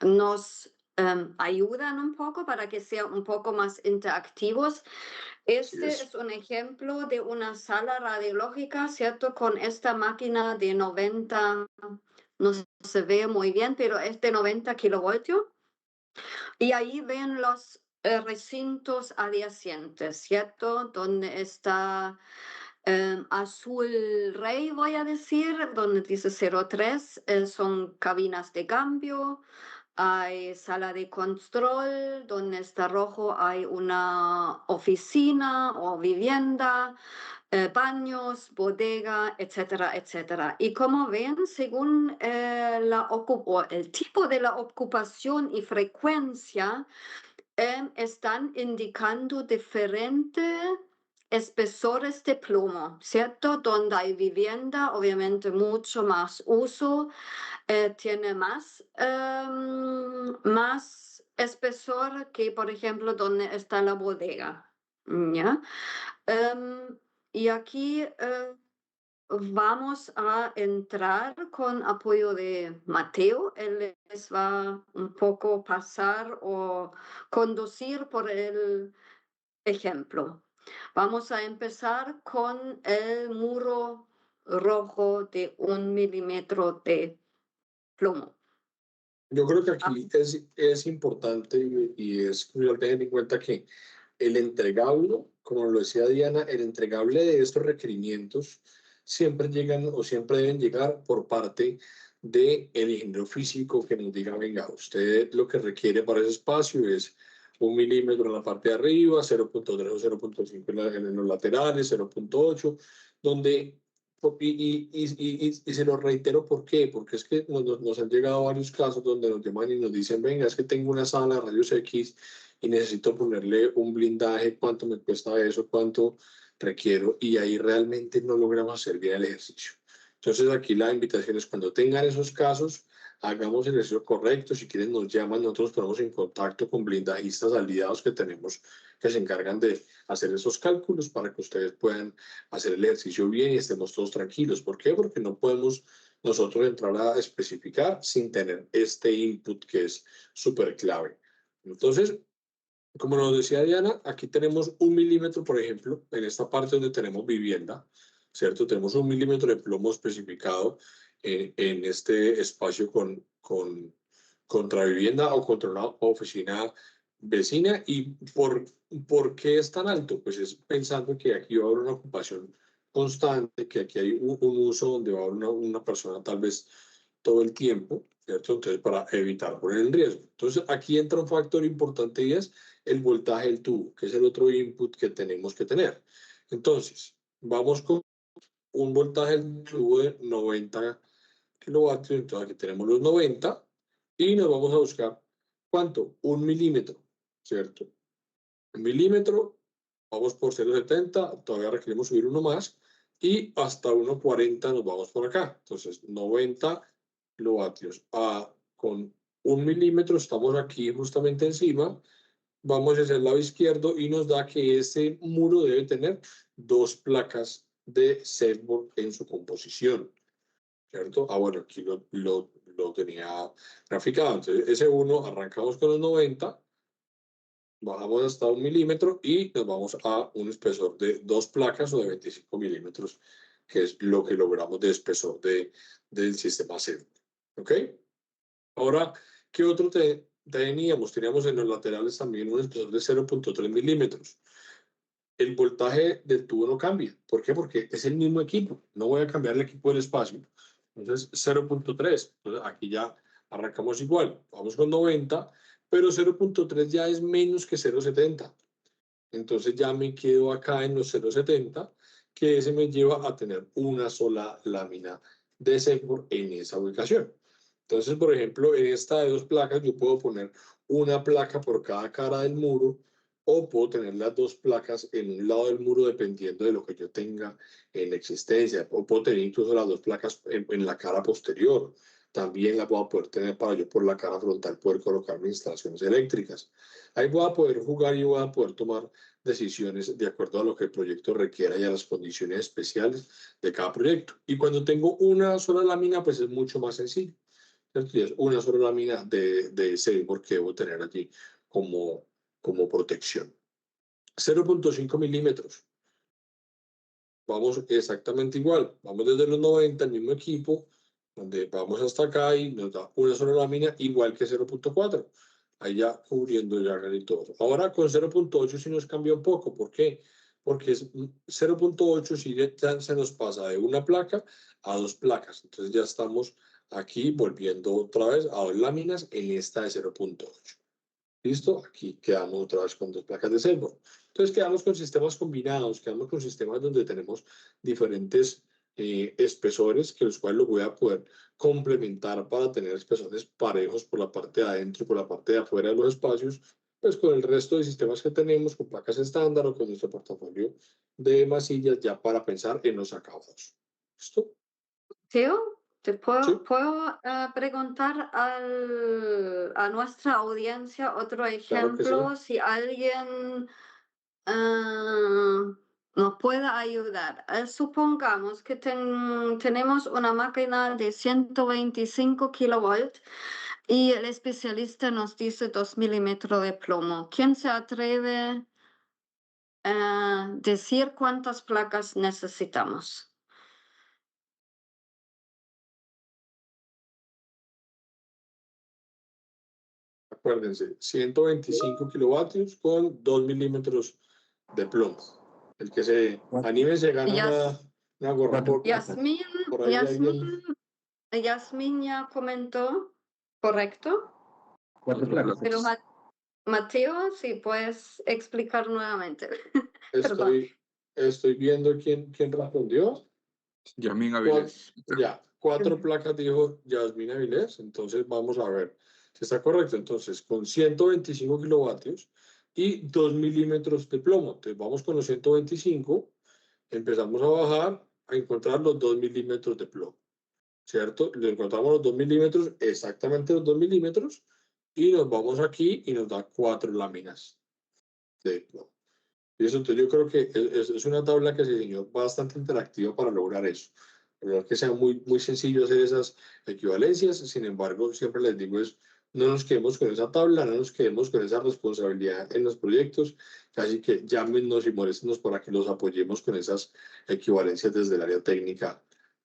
nos ayudan un poco para que sean un poco más interactivos. Este es. es un ejemplo de una sala radiológica, ¿cierto? Con esta máquina de 90, no se ve muy bien, pero es de 90 kilovoltios. Y ahí ven los recintos adyacentes, ¿cierto? Donde está Azul Rey, voy a decir, donde dice 03, son cabinas de cambio. Hay sala de control, donde está rojo hay una oficina o vivienda, baños, bodega, etcétera, etcétera. Y como ven, según el tipo de la ocupación y frecuencia, están indicando diferentes espesores de plomo, ¿cierto? Donde hay vivienda, obviamente mucho más uso, tiene más espesor que, por ejemplo, donde está la bodega, ¿ya? Y aquí vamos a entrar con apoyo de Mateo. Él les va un poco pasar o conducir por el ejemplo. Vamos a empezar con el muro rojo de 1 milímetro de plomo. Yo creo que aquí es importante y es crucial tener en cuenta que el entregable, como lo decía Diana, el entregable de estos requerimientos siempre llegan o siempre deben llegar por parte del ingeniero físico que nos diga, venga, usted lo que requiere para ese espacio es 1 milímetro en la parte de arriba, 0.3 o 0.5 en los laterales, 0.8, donde y se lo reitero, ¿por qué? Porque es que nos han llegado varios casos donde nos llaman y nos dicen, venga, es que tengo una sala de rayos X y necesito ponerle un blindaje, ¿cuánto me cuesta eso? ¿Cuánto requiero? Y ahí realmente no logramos hacer bien el ejercicio. Entonces aquí la invitación es cuando tengan esos casos, hagamos el ejercicio correcto. Si quieren nos llaman, nosotros ponemos en contacto con blindajistas aliados que tenemos que se encargan de hacer esos cálculos para que ustedes puedan hacer el ejercicio bien y estemos todos tranquilos. ¿Por qué? Porque no podemos nosotros entrar a especificar sin tener este input que es súper clave. Entonces, como nos decía Diana, aquí tenemos 1 milímetro, por ejemplo, en esta parte donde tenemos vivienda, ¿cierto? Tenemos 1 milímetro de plomo especificado en este espacio contra vivienda o contra una oficina vecina. ¿Y por qué es tan alto? Pues es pensando que aquí va a haber una ocupación constante, que aquí hay un uso donde va a haber una persona tal vez todo el tiempo, ¿cierto? Entonces, para evitar poner en riesgo. Entonces, aquí entra un factor importante y es el voltaje del tubo, que es el otro input que tenemos que tener. Entonces, vamos con un voltaje del tubo de 90 kilovatios. Entonces, aquí tenemos los 90 y nos vamos a buscar, ¿cuánto? 1 milímetro, ¿cierto? 1 milímetro, vamos por 0,70, todavía requerimos subir uno más y hasta 1,40 nos vamos por acá. Entonces, 90 kilovatios con 1 milímetro, estamos aquí justamente encima, vamos hacia el lado izquierdo y nos da que ese muro debe tener 2 placas de Sedgwick en su composición, ¿cierto? Bueno, aquí lo tenía graficado. Entonces, ese 1, arrancamos con los 90, bajamos hasta 1 milímetro y nos vamos a un espesor de 2 placas o de 25 milímetros, que es lo que logramos de espesor del sistema Sedgwick. ¿Ok? Ahora, ¿qué otro teníamos? Teníamos en los laterales también un espesor de 0.3 milímetros. El voltaje del tubo no cambia. ¿Por qué? Porque es el mismo equipo. No voy a cambiar el equipo del espacio. Entonces, 0.3. Entonces, aquí ya arrancamos igual. Vamos con 90, pero 0.3 ya es menos que 0.70. Entonces, ya me quedo acá en los 0.70, que ese me lleva a tener una sola lámina de Sedgwick en esa ubicación. Entonces, por ejemplo, en esta de 2 placas, yo puedo poner una placa por cada cara del muro o puedo tener las 2 placas en un lado del muro dependiendo de lo que yo tenga en existencia. O puedo tener incluso las 2 placas en la cara posterior. También la puedo poder tener para yo por la cara frontal poder colocar mis instalaciones eléctricas. Ahí voy a poder jugar y voy a poder tomar decisiones de acuerdo a lo que el proyecto requiera y a las condiciones especiales de cada proyecto. Y cuando tengo una sola lámina, pues es mucho más sencillo. ¿cierto? Y es una sola lámina de Seymour que debo tener allí como protección. 0.5 milímetros. Vamos exactamente igual. Vamos desde los 90, el mismo equipo, donde vamos hasta acá y nos da una sola lámina igual que 0.4. Ahí ya cubriendo ya casi todo. Ahora con 0.8 sí nos cambia un poco. ¿Por qué? Porque 0.8 sí ya se nos pasa de una placa a dos placas. Entonces ya estamos aquí volviendo otra vez a dos láminas en esta de 0.8. ¿Listo? Aquí quedamos otra vez con dos placas de Seymour. Entonces quedamos con sistemas combinados, quedamos con sistemas donde tenemos diferentes espesores que los cuales los voy a poder complementar para tener espesores parejos por la parte de adentro y por la parte de afuera de los espacios, pues con el resto de sistemas que tenemos, con placas estándar o con nuestro portafolio de masillas ya para pensar en los acabados. ¿Listo? Teo, ¿te Sí, puedo preguntar a nuestra audiencia otro claro que sí. ejemplo? Si alguien nos pueda ayudar. Supongamos que tenemos una máquina de 125 kilovolts y el especialista nos dice 2 milímetros de plomo. ¿Quién se atreve a decir cuántas placas necesitamos? Acuérdense, 125 kilovatios con 2 milímetros de plomo. El que se anime se gana una gorra. Yasmín, Por ahí alguien. Yasmín ya comentó, ¿correcto? 4 placas. Pero Mateo, si puedes explicar nuevamente. Perdón. Estoy viendo quién respondió. Yasmín Avilés. Ya, 4 placas dijo Yasmín Avilés. Entonces vamos a ver si está correcto. Entonces, con 125 kilovatios y 2 milímetros de plomo. Entonces vamos con los 125. Empezamos a bajar a encontrar los 2 milímetros de plomo, ¿cierto? Le encontramos los 2 milímetros, exactamente los 2 milímetros, y nos vamos aquí y nos da 4 láminas de plomo. Y eso, entonces yo creo que es una tabla que se diseñó bastante interactiva para lograr eso. Lograr que sea muy sencillo hacer esas equivalencias. Sin embargo, siempre les digo no nos quedemos con esa tabla, no nos quedemos con esa responsabilidad en los proyectos, así que llámenos y moléstenos para que los apoyemos con esas equivalencias desde el área técnica,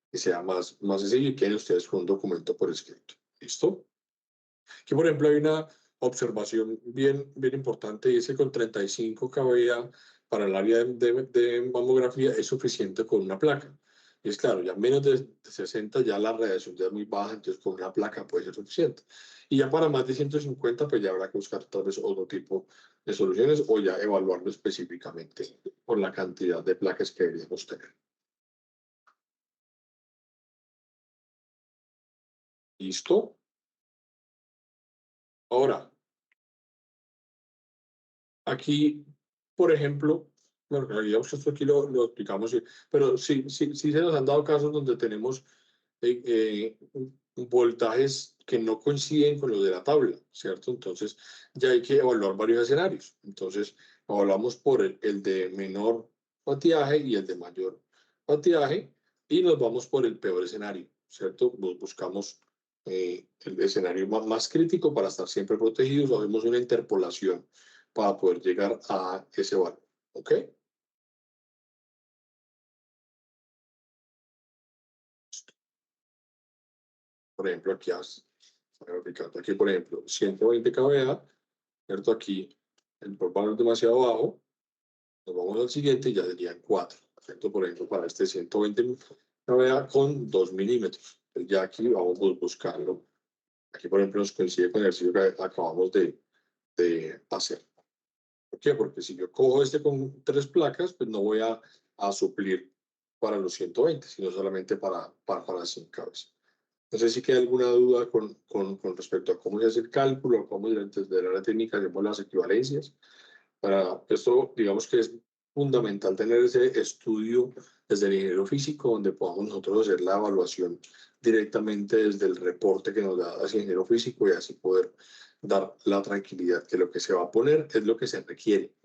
que sea más sencillo y queden ustedes con un documento por escrito. ¿Listo? Aquí, por ejemplo, hay una observación bien importante y es que con 35 kVA para el área de mamografía es suficiente con una placa. Y es claro, ya menos de 60 ya la radiación ya es muy baja, entonces con una placa puede ser suficiente. Y ya para más de 150 pues ya habrá que buscar tal vez otro tipo de soluciones o ya evaluarlo específicamente por la cantidad de placas que deberíamos tener. ¿Listo? Ahora, aquí, por ejemplo, bueno, digamos que esto aquí lo explicamos, sí, pero sí se nos han dado casos donde tenemos voltajes que no coinciden con los de la tabla, ¿cierto? Entonces, ya hay que evaluar varios escenarios. Entonces, evaluamos por el de menor fatiaje y el de mayor fatiaje y nos vamos por el peor escenario, ¿cierto? Buscamos el escenario más crítico para estar siempre protegidos, hacemos una interpolación para poder llegar a ese valor. ¿Ok? Por ejemplo, aquí, por ejemplo, 120 kVA, ¿cierto? Aquí el valor es demasiado bajo. Nos vamos al siguiente y ya serían 4, ¿cierto? Por ejemplo, para este 120 kVA con 2 milímetros. Ya aquí vamos a buscarlo. Aquí, por ejemplo, nos coincide con el ejercicio que acabamos de hacer. ¿Por qué? Porque si yo cojo este con 3 placas, pues no voy a suplir para los 120, sino solamente para 5 cabezas. No sé si queda alguna duda con respecto a cómo se hace el cálculo, cómo desde la área técnica hacemos las equivalencias. Para esto, digamos que es fundamental tener ese estudio desde el ingeniero físico, donde podamos nosotros hacer la evaluación directamente desde el reporte que nos da ese ingeniero físico y así poder dar la tranquilidad que lo que se va a poner es lo que se requiere.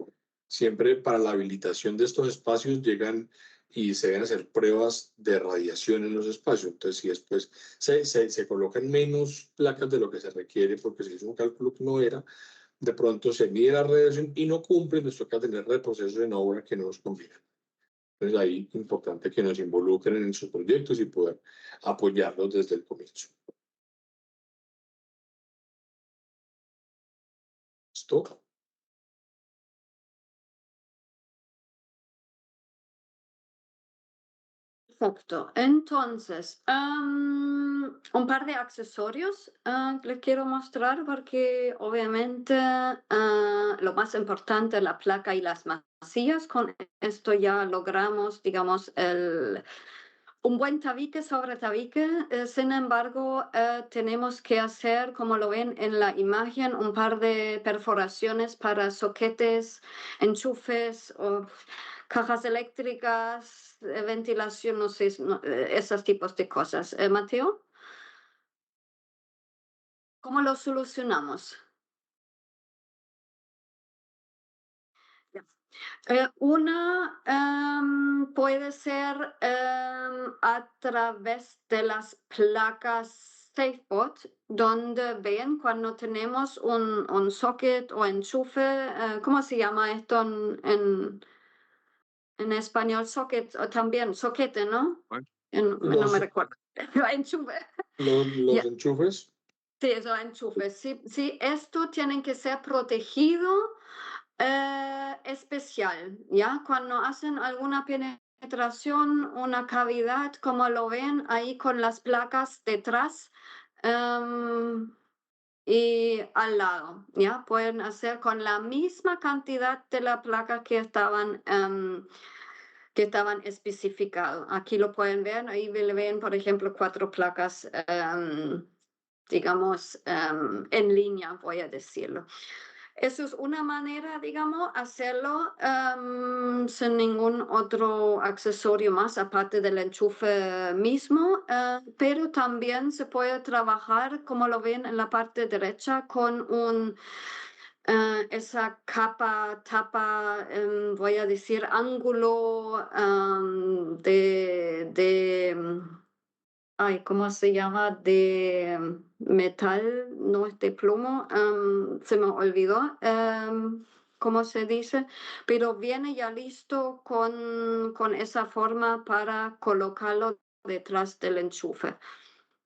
Siempre para la habilitación de estos espacios llegan y se deben hacer pruebas de radiación en los espacios. Entonces, si después se colocan menos placas de lo que se requiere porque se hizo un cálculo que no era, de pronto se mide la radiación y no cumple, nos toca tener reprocesos en obra que no nos convienen. Entonces, ahí es importante que nos involucren en sus proyectos y poder apoyarlos desde el comienzo. ¿Listo? Perfecto. Entonces, un par de accesorios les quiero mostrar porque obviamente lo más importante es la placa y las masías. Con esto ya logramos, digamos, un buen tabique sobre tabique. Sin embargo, tenemos que hacer, como lo ven en la imagen, un par de perforaciones para soquetes, enchufes o cajas eléctricas, ventilación, no sé, esos tipos de cosas. Mateo, ¿cómo lo solucionamos? Una puede ser a través de las placas SafePort, donde ven cuando tenemos un socket o enchufe, ¿cómo se llama esto en español? Socket o también soquete, ¿no? No me recuerdo. Enchufe. Los enchufes. Sí, eso enchufes. Sí, esto tiene que ser protegido especial, ¿ya? Cuando hacen alguna penetración, una cavidad, como lo ven ahí con las placas detrás y al lado, ¿ya? Pueden hacer con la misma cantidad de la placa que estaban especificados. Aquí lo pueden ver, ahí ven, por ejemplo, 4 placas, digamos, en línea, voy a decirlo. Eso es una manera, digamos, hacerlo sin ningún otro accesorio más, aparte del enchufe mismo, pero también se puede trabajar, como lo ven en la parte derecha, con esa tapa, voy a decir, ángulo ay, ¿cómo se llama? De metal, no es de plomo, se me olvidó cómo se dice, pero viene ya listo con esa forma para colocarlo detrás del enchufe.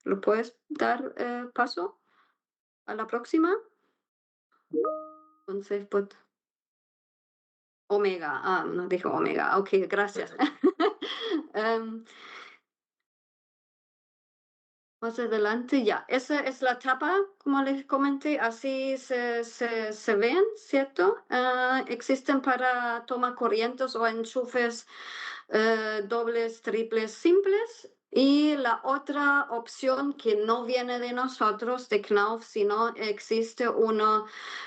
¿Lo puedes dar paso a la próxima? Entonces, pues, Omega, no dijo Omega, ok, gracias. Más adelante, ya. Esa es la tapa, como les comenté, así se ven, ¿cierto? Existen para toma corrientes o enchufes dobles, triples, simples. Y la otra opción que no viene de nosotros, de Knauf, sino existe uno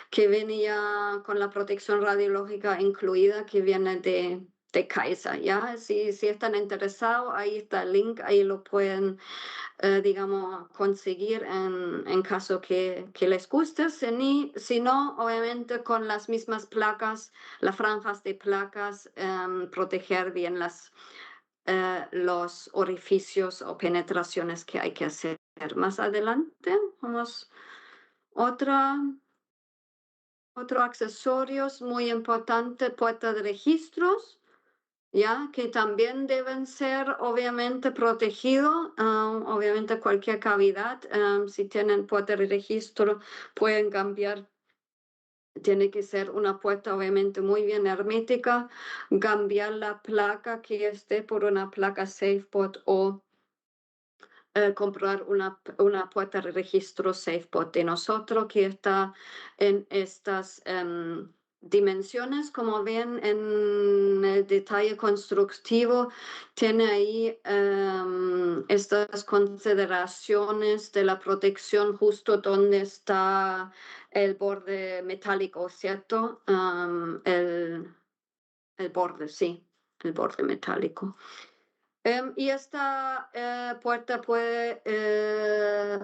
que venía con la protección radiológica incluida, que viene de Kaiser, ¿ya? Si están interesados, ahí está el link, ahí lo pueden digamos, conseguir en caso que les guste. Si no, obviamente con las mismas placas, las franjas de placas, proteger bien los orificios o penetraciones que hay que hacer. Más adelante, vamos, otro accesorio muy importante, puerta de registros, ya que también deben ser obviamente protegidos, obviamente cualquier cavidad, si tienen puerta de registro pueden cambiar, tiene que ser una puerta obviamente muy bien hermética, cambiar la placa que esté por una placa SafePort o comprar una puerta de registro SafePort de nosotros que está en estas dimensiones, como ven en el detalle constructivo, tiene ahí estas consideraciones de la protección justo donde está el borde metálico, ¿cierto? El borde, sí, el borde metálico. Y esta puerta puede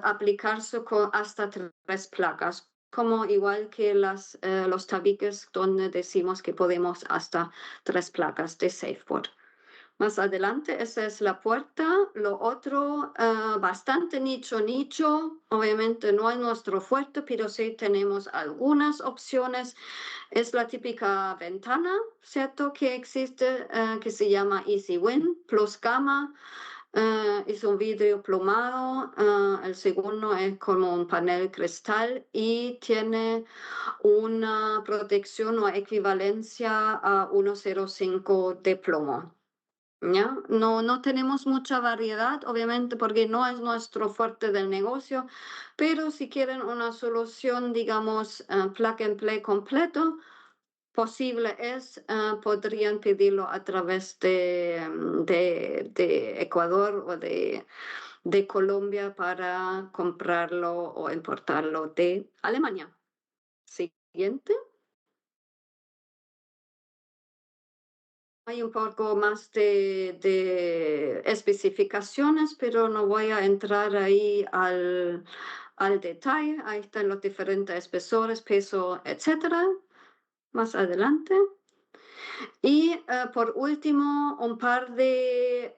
aplicarse con hasta 3 placas, como igual que los tabiques donde decimos que podemos hasta 3 placas de SafePort. Más adelante, esa es la puerta. Lo otro, bastante nicho. Obviamente no es nuestro fuerte, pero sí tenemos algunas opciones. Es la típica ventana, ¿cierto? Que existe, que se llama Easy Win Plus Gamma. Es un vidrio plomado. El segundo es como un panel cristal y tiene una protección o equivalencia a 1,05 de plomo. ¿Ya? No tenemos mucha variedad, obviamente, porque no es nuestro fuerte del negocio, pero si quieren una solución, digamos, plug and play completo, posible es, podrían pedirlo a través de Ecuador o de Colombia para comprarlo o importarlo de Alemania. Siguiente. Hay un poco más de especificaciones, pero no voy a entrar ahí al detalle. Ahí están los diferentes espesores, peso, etcétera. Más adelante. Y por último, un par de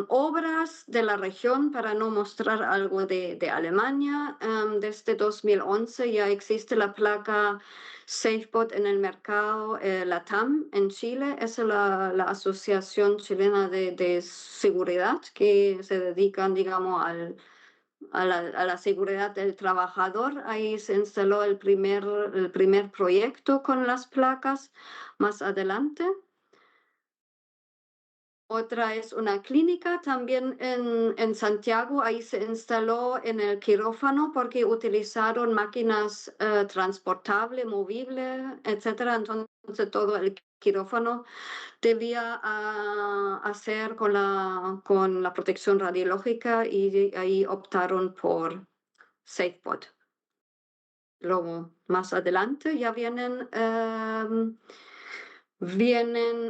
obras de la región para no mostrar algo de Alemania. Desde 2011 ya existe la placa SafeBot en el mercado LATAM en Chile. Es la Asociación Chilena de Seguridad que se dedican, digamos, a la seguridad del trabajador. Ahí se instaló el primer proyecto con las placas más adelante. Otra es una clínica también en Santiago. Ahí se instaló en el quirófano porque utilizaron máquinas transportables, movibles, etc. Entonces todo el quirófano debía hacer con la protección radiológica y ahí optaron por SafeBot. Luego, más adelante ya vienen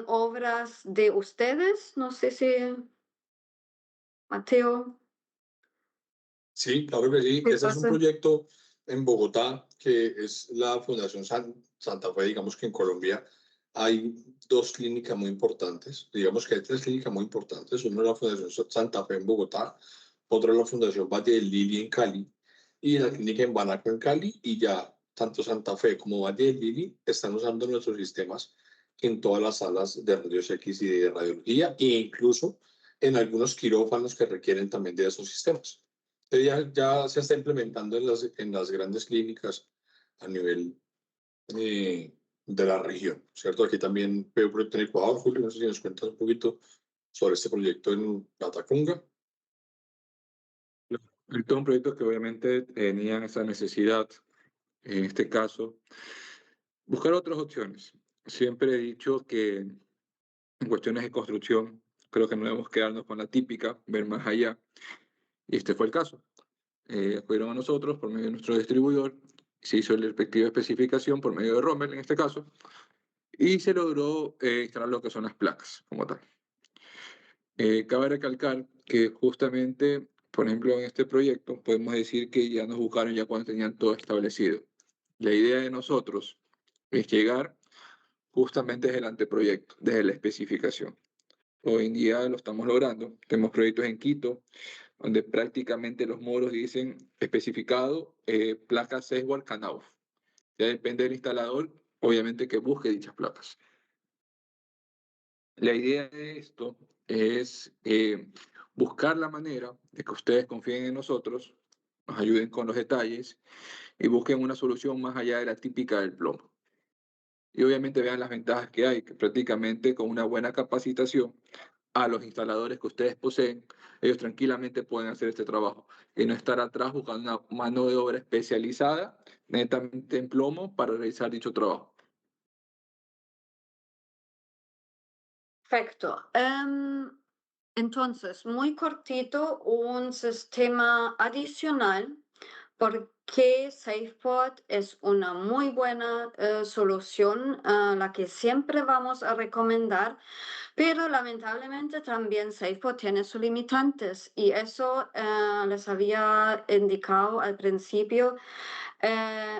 obras de ustedes. No sé si, Mateo. Sí, claro que sí. ¿Qué Ese es un pasa? proyecto en Bogotá que es la Fundación Santa Fe. Digamos que en Colombia hay dos clínicas muy importantes. Digamos que hay tres clínicas muy importantes. Una es la Fundación Santa Fe en Bogotá, otra es la Fundación Valle del Lili en Cali y la clínica en Banaco en Cali. Y ya tanto Santa Fe como Valle del Lili están usando nuestros sistemas en todas las salas de rayos X y de radiología e incluso en algunos quirófanos que requieren también de esos sistemas. Ya se está implementando en las grandes clínicas a nivel de la región, ¿cierto? Aquí también veo un proyecto en Ecuador. Julio, no sé si nos cuentas un poquito sobre este proyecto en Latacunga. Todo un proyecto que obviamente tenían esa necesidad, en este caso, buscar otras opciones. Siempre he dicho que en cuestiones de construcción, creo que no debemos quedarnos con la típica, ver más allá. Y este fue el caso. Acudieron a nosotros por medio de nuestro distribuidor, se hizo la respectiva especificación por medio de Rommel en este caso, y se logró instalar lo que son las placas como tal. Cabe recalcar que justamente, por ejemplo, en este proyecto podemos decir que ya nos buscaron ya cuando tenían todo establecido. La idea de nosotros es llegar justamente desde el anteproyecto, desde la especificación. Hoy en día lo estamos logrando. Tenemos proyectos en Quito, donde prácticamente los módulos dicen especificado placas SafeBot Canauf. Ya depende del instalador, obviamente, que busque dichas placas. La idea de esto es buscar la manera de que ustedes confíen en nosotros, nos ayuden con los detalles y busquen una solución más allá de la típica del plomo. Y obviamente vean las ventajas que hay, que prácticamente con una buena capacitación a los instaladores que ustedes poseen, ellos tranquilamente pueden hacer este trabajo y no estar atrás buscando una mano de obra especializada netamente en plomo para realizar dicho trabajo. Perfecto. Entonces, muy cortito, un sistema adicional porque SafeBot es una muy buena solución, la que siempre vamos a recomendar, pero lamentablemente también SafeBot tiene sus limitantes y eso les había indicado al principio.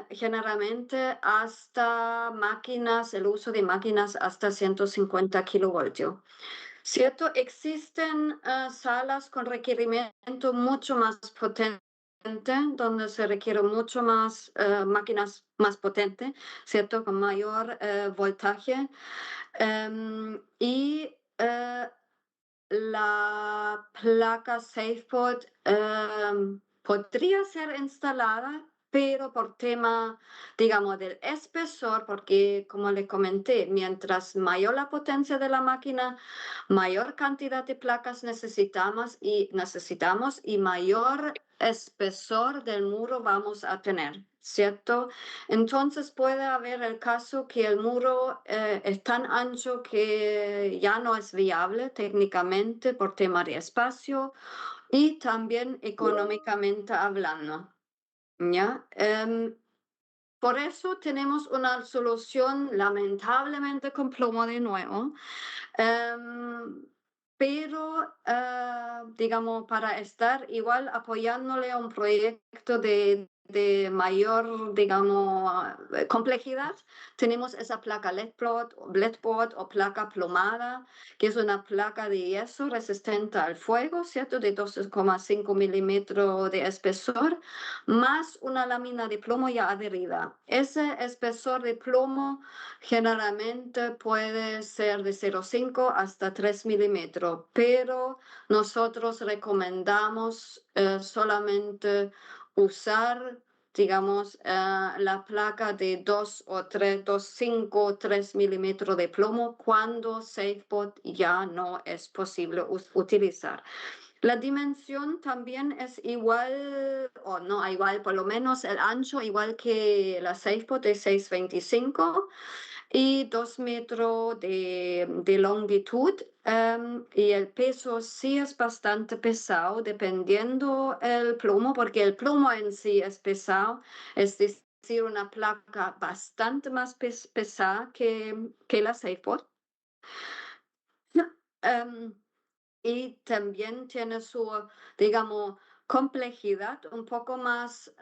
Generalmente hasta máquinas, el uso de máquinas hasta 150 kilovoltios. ¿cierto? Existen salas con requerimiento mucho más potente, donde se requiere mucho más máquinas más potentes, ¿cierto? Con mayor voltaje. Y la placa SafePort podría ser instalada, pero por tema, digamos, del espesor, porque como le comenté, mientras mayor la potencia de la máquina, mayor cantidad de placas necesitamos y mayor espesor del muro vamos a tener, ¿cierto? Entonces puede haber el caso que el muro es tan ancho que ya no es viable técnicamente por tema de espacio y también económicamente hablando, ¿ya? Por eso tenemos una solución lamentablemente con plomo de nuevo, pero digamos para estar igual apoyándole a un proyecto de mayor, digamos, complejidad, tenemos esa placa LED-board o placa plomada, que es una placa de yeso resistente al fuego, ¿cierto? De 12,5 milímetros de espesor, más una lámina de plomo ya adherida. Ese espesor de plomo generalmente puede ser de 0,5 hasta 3 milímetros, pero nosotros recomendamos solamente usar, digamos, la placa de 2,5, 3 milímetros de plomo cuando SafePort ya no es posible utilizar. La dimensión también es igual, o no igual, por lo menos el ancho, igual que la SafePort de 6,25 y 2 metros de longitud. Y el peso sí es bastante pesado, dependiendo el plomo, porque el plomo en sí es pesado, es decir, una placa bastante más pesada que la SafePort. Y también tiene su, digamos, complejidad un poco más,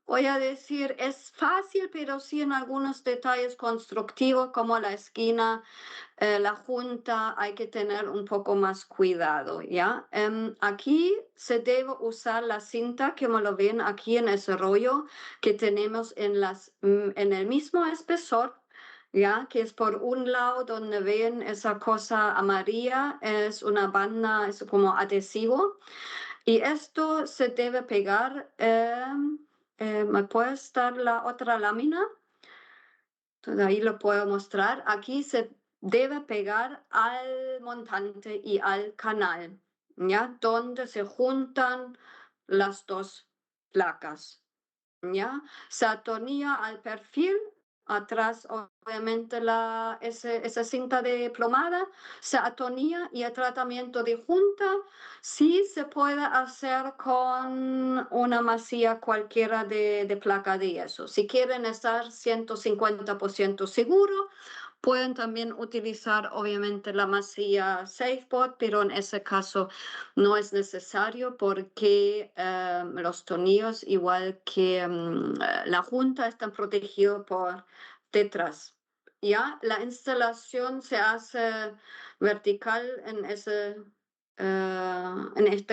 voy a decir, es fácil, pero sí en algunos detalles constructivos, como la esquina, la junta, hay que tener un poco más cuidado, ¿ya? Aquí se debe usar la cinta, como lo ven aquí en ese rollo, que tenemos en el mismo espesor, ¿ya? Que es por un lado donde ven esa cosa amarilla, es una banda, es como adhesivo, y esto se debe pegar, ¿me puedes dar la otra lámina? Entonces ahí lo puedo mostrar. Aquí se debe pegar al montante y al canal, ¿ya? Donde se juntan las dos placas, ¿ya? Se atornilla al perfil, atrás obviamente esa cinta de plomada, se atornilla y el tratamiento de junta sí se puede hacer con una masilla cualquiera de placa de yeso. Si quieren estar 150% seguro, pueden también utilizar obviamente la masilla SafePort, pero en ese caso no es necesario porque los tornillos, igual que la junta, están protegidos por detrás. Ya la instalación se hace vertical en este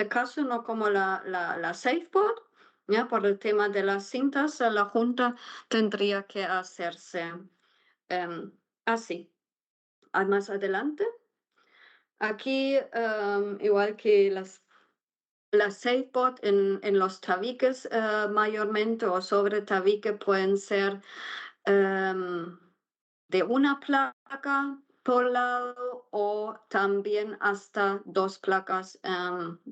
caso, no como la SafePort, ya por el tema de las cintas, la junta tendría que hacerse así. Más adelante. Aquí, igual que las SafePort en los tabiques mayormente o sobre tabique pueden ser de una placa por lado o también hasta dos placas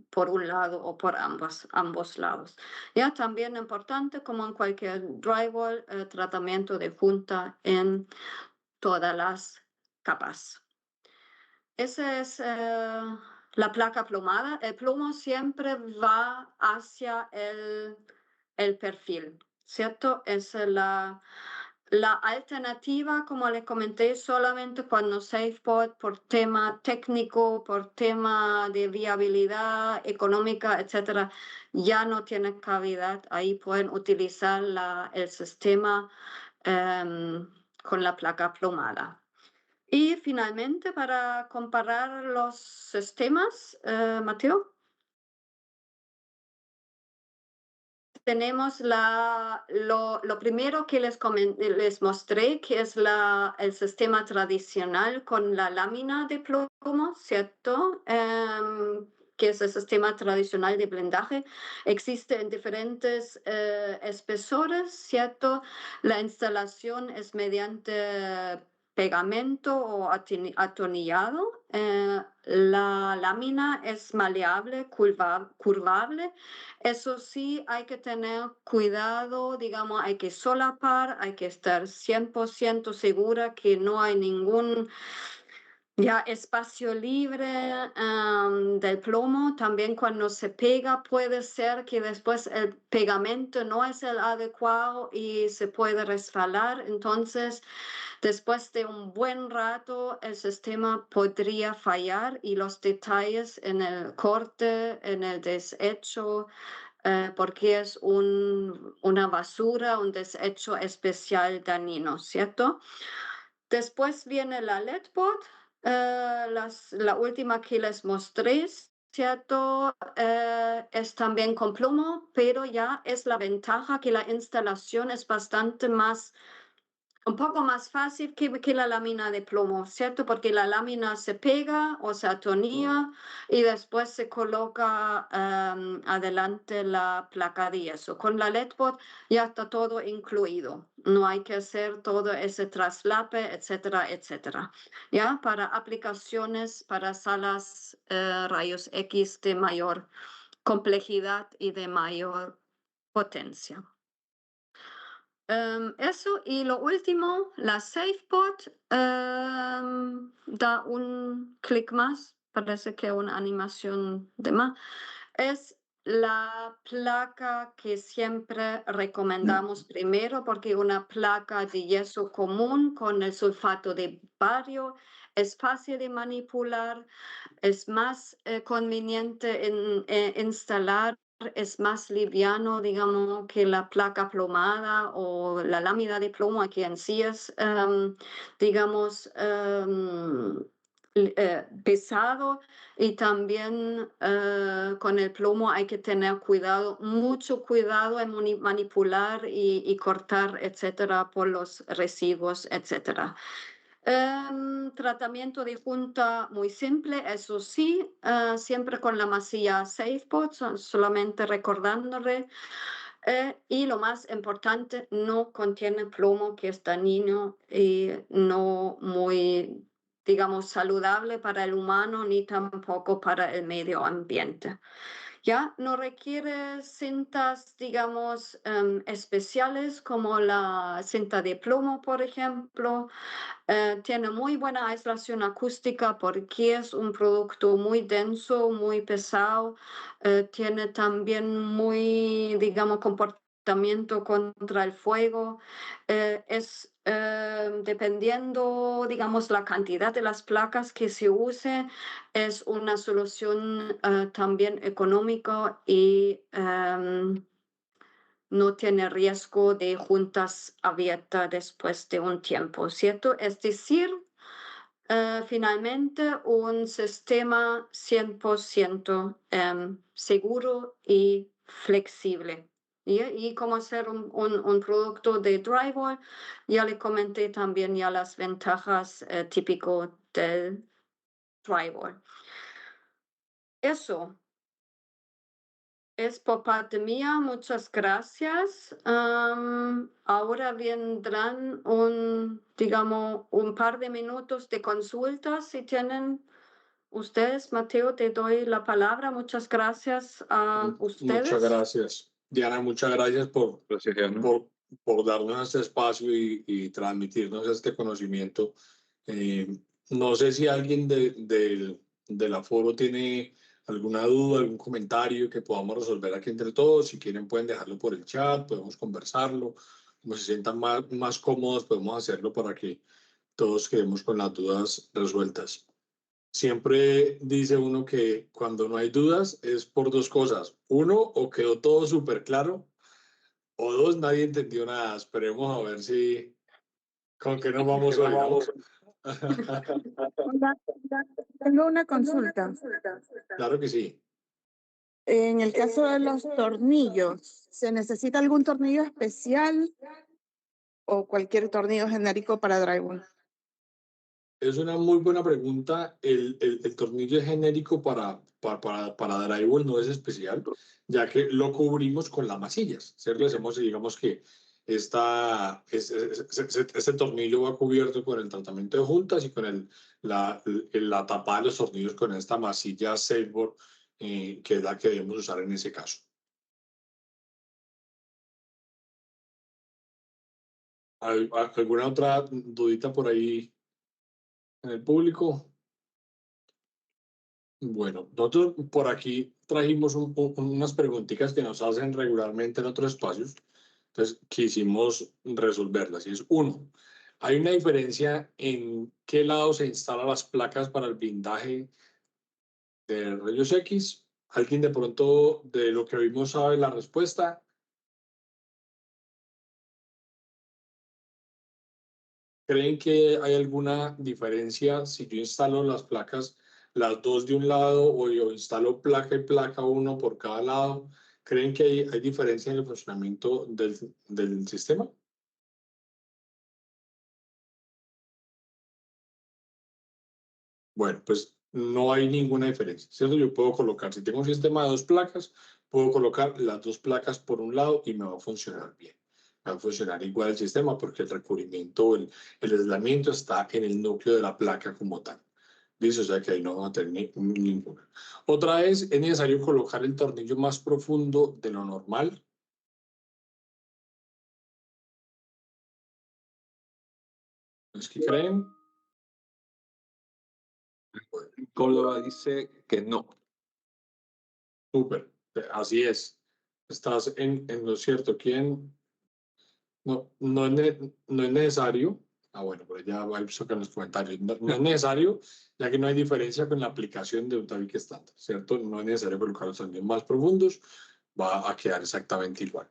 por un lado o por ambos lados. Ya también importante, como en cualquier drywall, tratamiento de junta en todas las capas. Esa es la placa plomada. El plomo siempre va hacia el perfil, ¿cierto? Es la alternativa, como les comenté, solamente cuando SafePort, por tema técnico, por tema de viabilidad económica, etcétera, ya no tiene cavidad. Ahí pueden utilizar el sistema con la placa plomada. Y finalmente, para comparar los sistemas, Mateo. Tenemos lo primero que les mostré, que es el sistema tradicional con la lámina de plomo, ¿cierto? Que es el sistema tradicional de blindaje. Existe en diferentes espesores, ¿cierto? La instalación es mediante pegamento o atornillado. La lámina es maleable, curvable. Eso sí, hay que tener cuidado, digamos, hay que solapar, hay que estar 100% segura que no hay ningún espacio libre del plomo. También cuando se pega puede ser que después el pegamento no es el adecuado y se puede resbalar. Entonces, después de un buen rato, el sistema podría fallar y los detalles en el corte, en el deshecho, porque es una basura, un desecho especial dañino, ¿cierto? Después viene la LED-board, la última que les mostré, ¿cierto? Es también con plomo, pero ya es la ventaja que la instalación es bastante más, un poco más fácil que la lámina de plomo, ¿cierto? Porque la lámina se pega o se atornilla y después se coloca adelante la placa de yeso. Con la LED-board ya está todo incluido. No hay que hacer todo ese traslape, etcétera, etcétera. ¿Ya? Para aplicaciones, para salas rayos X de mayor complejidad y de mayor potencia. Eso, y lo último, la SafeBot da un clic más, parece que una animación de más. Es la placa que siempre recomendamos primero, porque una placa de yeso común con el sulfato de bario es fácil de manipular, es más conveniente en instalar, es más liviano, digamos, que la placa plomada o la lámina de plomo. Aquí en sí es, digamos, pesado, y también con el plomo hay que tener cuidado, mucho cuidado en manipular y cortar, etcétera, por los residuos, etcétera. Tratamiento de junta muy simple, eso sí, siempre con la masilla SafeBot, solamente recordándole. Y lo más importante, no contiene plomo, que es dañino y no muy, digamos, saludable para el humano ni tampoco para el medio ambiente. Ya no requiere cintas, digamos, especiales como la cinta de plomo, por ejemplo. Tiene muy buena aislación acústica porque es un producto muy denso, muy pesado. Tiene también muy, digamos, comportamiento contra el fuego. Es dependiendo, digamos, la cantidad de las placas que se use, es una solución también económica y no tiene riesgo de juntas abiertas después de un tiempo, ¿cierto? Es decir, finalmente un sistema 100% seguro y flexible. Y cómo hacer un producto de drywall, ya le comenté también ya las ventajas típicas del drywall. Eso es por parte mía, muchas gracias. Ahora vendrán digamos, un par de minutos de consultas. Si tienen ustedes, Mateo, te doy la palabra. Muchas gracias a ustedes. Muchas gracias. Diana, muchas gracias Gracias, Diana. por darnos este espacio y transmitirnos este conocimiento. No sé si alguien del aforo tiene alguna duda, algún comentario que podamos resolver aquí entre todos. Si quieren pueden dejarlo por el chat, podemos conversarlo. Como se sientan más cómodos, podemos hacerlo para que todos quedemos con las dudas resueltas. Siempre dice uno que cuando no hay dudas es por dos cosas. Uno, o quedó todo súper claro, o dos, nadie entendió nada. Esperemos a ver si con qué nos vamos hoy, ¿no? Hola, tengo una consulta. Claro que sí. En el caso de los tornillos, ¿se necesita algún tornillo especial o cualquier tornillo genérico para drywall? Es una muy buena pregunta. El tornillo es genérico para drywall, no es especial, ya que lo cubrimos con las masillas, ¿cierto? Hacemos, digamos que este tornillo va cubierto con el tratamiento de juntas y con la tapa de los tornillos con esta masilla Safeboard, que es la que debemos usar en ese caso. ¿Alguna otra dudita por ahí en el público? Bueno, nosotros por aquí trajimos unas preguntitas que nos hacen regularmente en otros espacios, entonces quisimos resolverlas. Y es uno, ¿hay una diferencia en qué lado se instalan las placas para el blindaje de rayos X? ¿Alguien de pronto de lo que vimos sabe la respuesta? ¿Creen que hay alguna diferencia si yo instalo las placas, las dos de un lado, o yo instalo placa y placa, uno por cada lado? ¿Creen que hay diferencia en el funcionamiento del sistema? Bueno, pues no hay ninguna diferencia, ¿cierto? Yo puedo colocar, si tengo un sistema de dos placas, puedo colocar las dos placas por un lado y me va a funcionar bien. Va a funcionar igual el sistema porque el recubrimiento, el aislamiento está en el núcleo de la placa como tal. Listo, o sea que ahí no vamos a tener ninguna. Otra vez, es necesario colocar el tornillo más profundo de lo normal. ¿Es que creen? Córdoba dice que no. Súper, así es. Estás en lo cierto. ¿Quién? No es necesario. Ah, bueno, pero ya va a sacar los comentarios. No es necesario, ya que no hay diferencia con la aplicación de un tabique estándar, ¿cierto? No es necesario colocar los tornillos más profundos, va a quedar exactamente igual.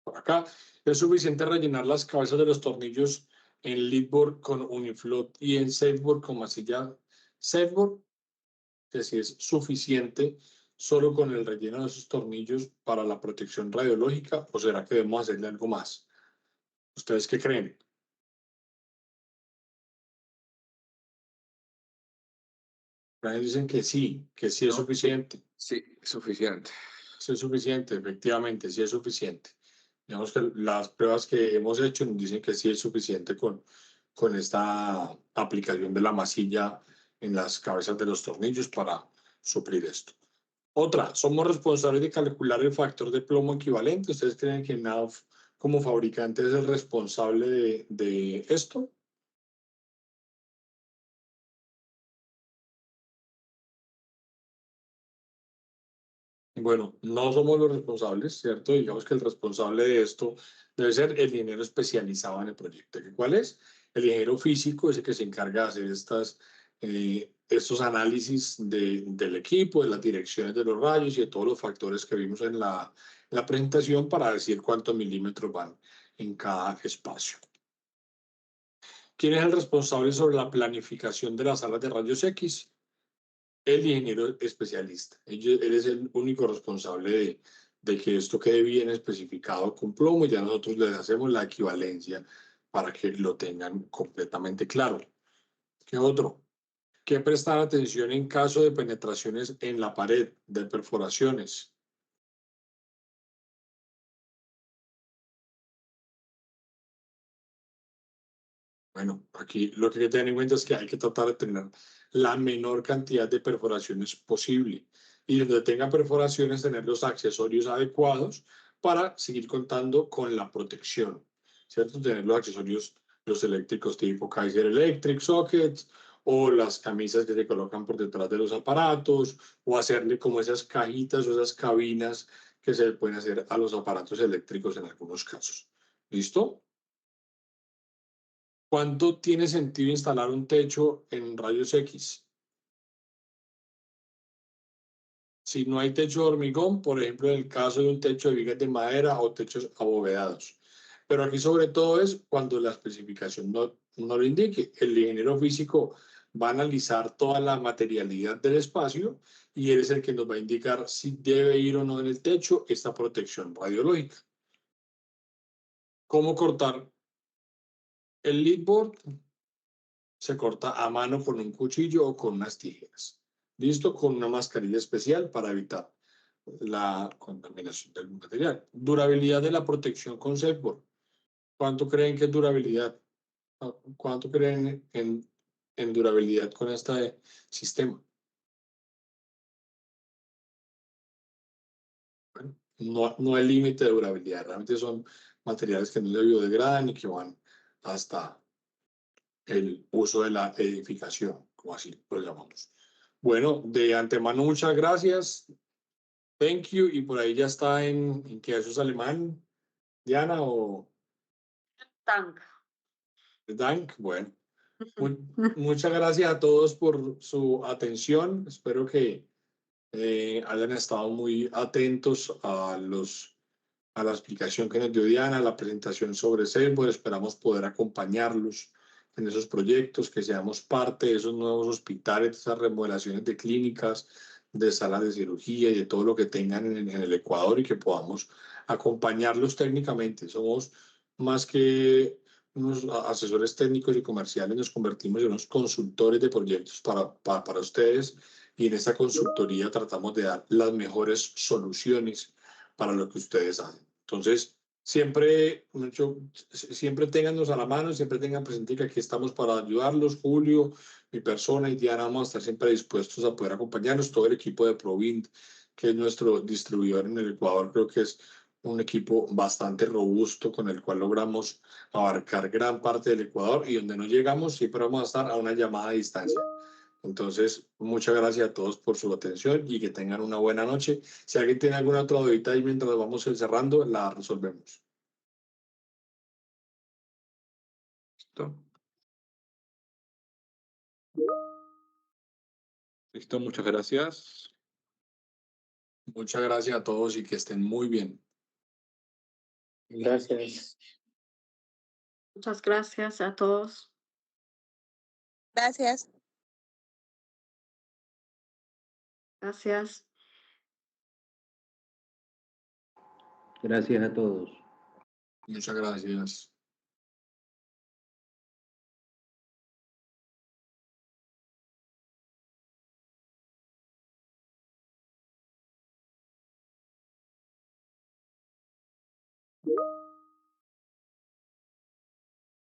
Por acá, es suficiente rellenar las cabezas de los tornillos en leadboard con Unifloat y en Safeboard con masilla Safeboard, que si es suficiente solo con el relleno de esos tornillos para la protección radiológica, o será que debemos hacerle algo más. ¿Ustedes qué creen? Dicen que sí es No, suficiente. Sí, es suficiente. Sí es suficiente, efectivamente, sí es suficiente. Digamos que las pruebas que hemos hecho nos dicen que sí es suficiente con esta aplicación de la masilla en las cabezas de los tornillos para suplir esto. Otra, somos responsables de calcular el factor de plomo equivalente. ¿Ustedes creen que NAF como fabricante es el responsable de esto? Bueno, no somos los responsables, ¿cierto? Digamos que el responsable de esto debe ser el ingeniero especializado en el proyecto. ¿Cuál es? El ingeniero físico es el que se encarga de hacer estos análisis del equipo, de las direcciones de los rayos y de todos los factores que vimos en la presentación para decir cuántos milímetros van en cada espacio. ¿Quién es el responsable sobre la planificación de las salas de rayos X? El ingeniero especialista. Él es el único responsable de que esto quede bien especificado con plomo y ya nosotros les hacemos la equivalencia para que lo tengan completamente claro. ¿Qué otro? ¿Qué prestar atención en caso de penetraciones en la pared, de perforaciones? Bueno, aquí lo que hay que tener en cuenta es que hay que tratar de tener la menor cantidad de perforaciones posible. Y donde tenga perforaciones, tener los accesorios adecuados para seguir contando con la protección, ¿cierto? Tener los accesorios, los eléctricos tipo Kaiser Electric Sockets o las camisas que se colocan por detrás de los aparatos o hacerle como esas cajitas o esas cabinas que se le pueden hacer a los aparatos eléctricos en algunos casos. ¿Listo? ¿Cuánto tiene sentido instalar un techo en rayos X? Si no hay techo de hormigón, por ejemplo, en el caso de un techo de vigas de madera o techos abovedados. Pero aquí sobre todo es cuando la especificación no lo indique. El ingeniero físico va a analizar toda la materialidad del espacio y él es el que nos va a indicar si debe ir o no en el techo esta protección radiológica. ¿Cómo cortar? El lead board se corta a mano con un cuchillo o con unas tijeras. ¿Listo? Con una mascarilla especial para evitar la contaminación del material. Durabilidad de la protección con Sepboard. ¿Cuánto creen que es durabilidad? ¿Cuánto creen en durabilidad con este sistema? Bueno, no hay límite de durabilidad. Realmente son materiales que no se biodegradan y que van hasta el uso de la edificación, como así lo llamamos. Bueno, de antemano, muchas gracias. Thank you. Y por ahí ya está en qué eso es alemán, Diana o Dank. Dank. Bueno, muchas gracias a todos por su atención. Espero que hayan estado muy atentos a la explicación que nos dio Diana, la presentación sobre Sepboard. Esperamos poder acompañarlos en esos proyectos, que seamos parte de esos nuevos hospitales, de esas remodelaciones de clínicas, de salas de cirugía y de todo lo que tengan en el Ecuador y que podamos acompañarlos técnicamente. Somos más que unos asesores técnicos y comerciales, nos convertimos en unos consultores de proyectos para ustedes y en esta consultoría tratamos de dar las mejores soluciones para lo que ustedes hacen. Entonces, siempre téngannos a la mano, siempre tengan presente que aquí estamos para ayudarlos. Julio, mi persona y Diana vamos a estar siempre dispuestos a poder acompañarnos. Todo el equipo de Provint, que es nuestro distribuidor en el Ecuador, creo que es un equipo bastante robusto con el cual logramos abarcar gran parte del Ecuador y donde no llegamos siempre vamos a estar a una llamada a distancia. Entonces, muchas gracias a todos por su atención y que tengan una buena noche. Si alguien tiene alguna otra dudita y mientras vamos cerrando, la resolvemos. ¿Listo? Listo, muchas gracias. Muchas gracias a todos y que estén muy bien. Gracias. Muchas gracias a todos. Gracias. Gracias. Gracias a todos. Muchas gracias.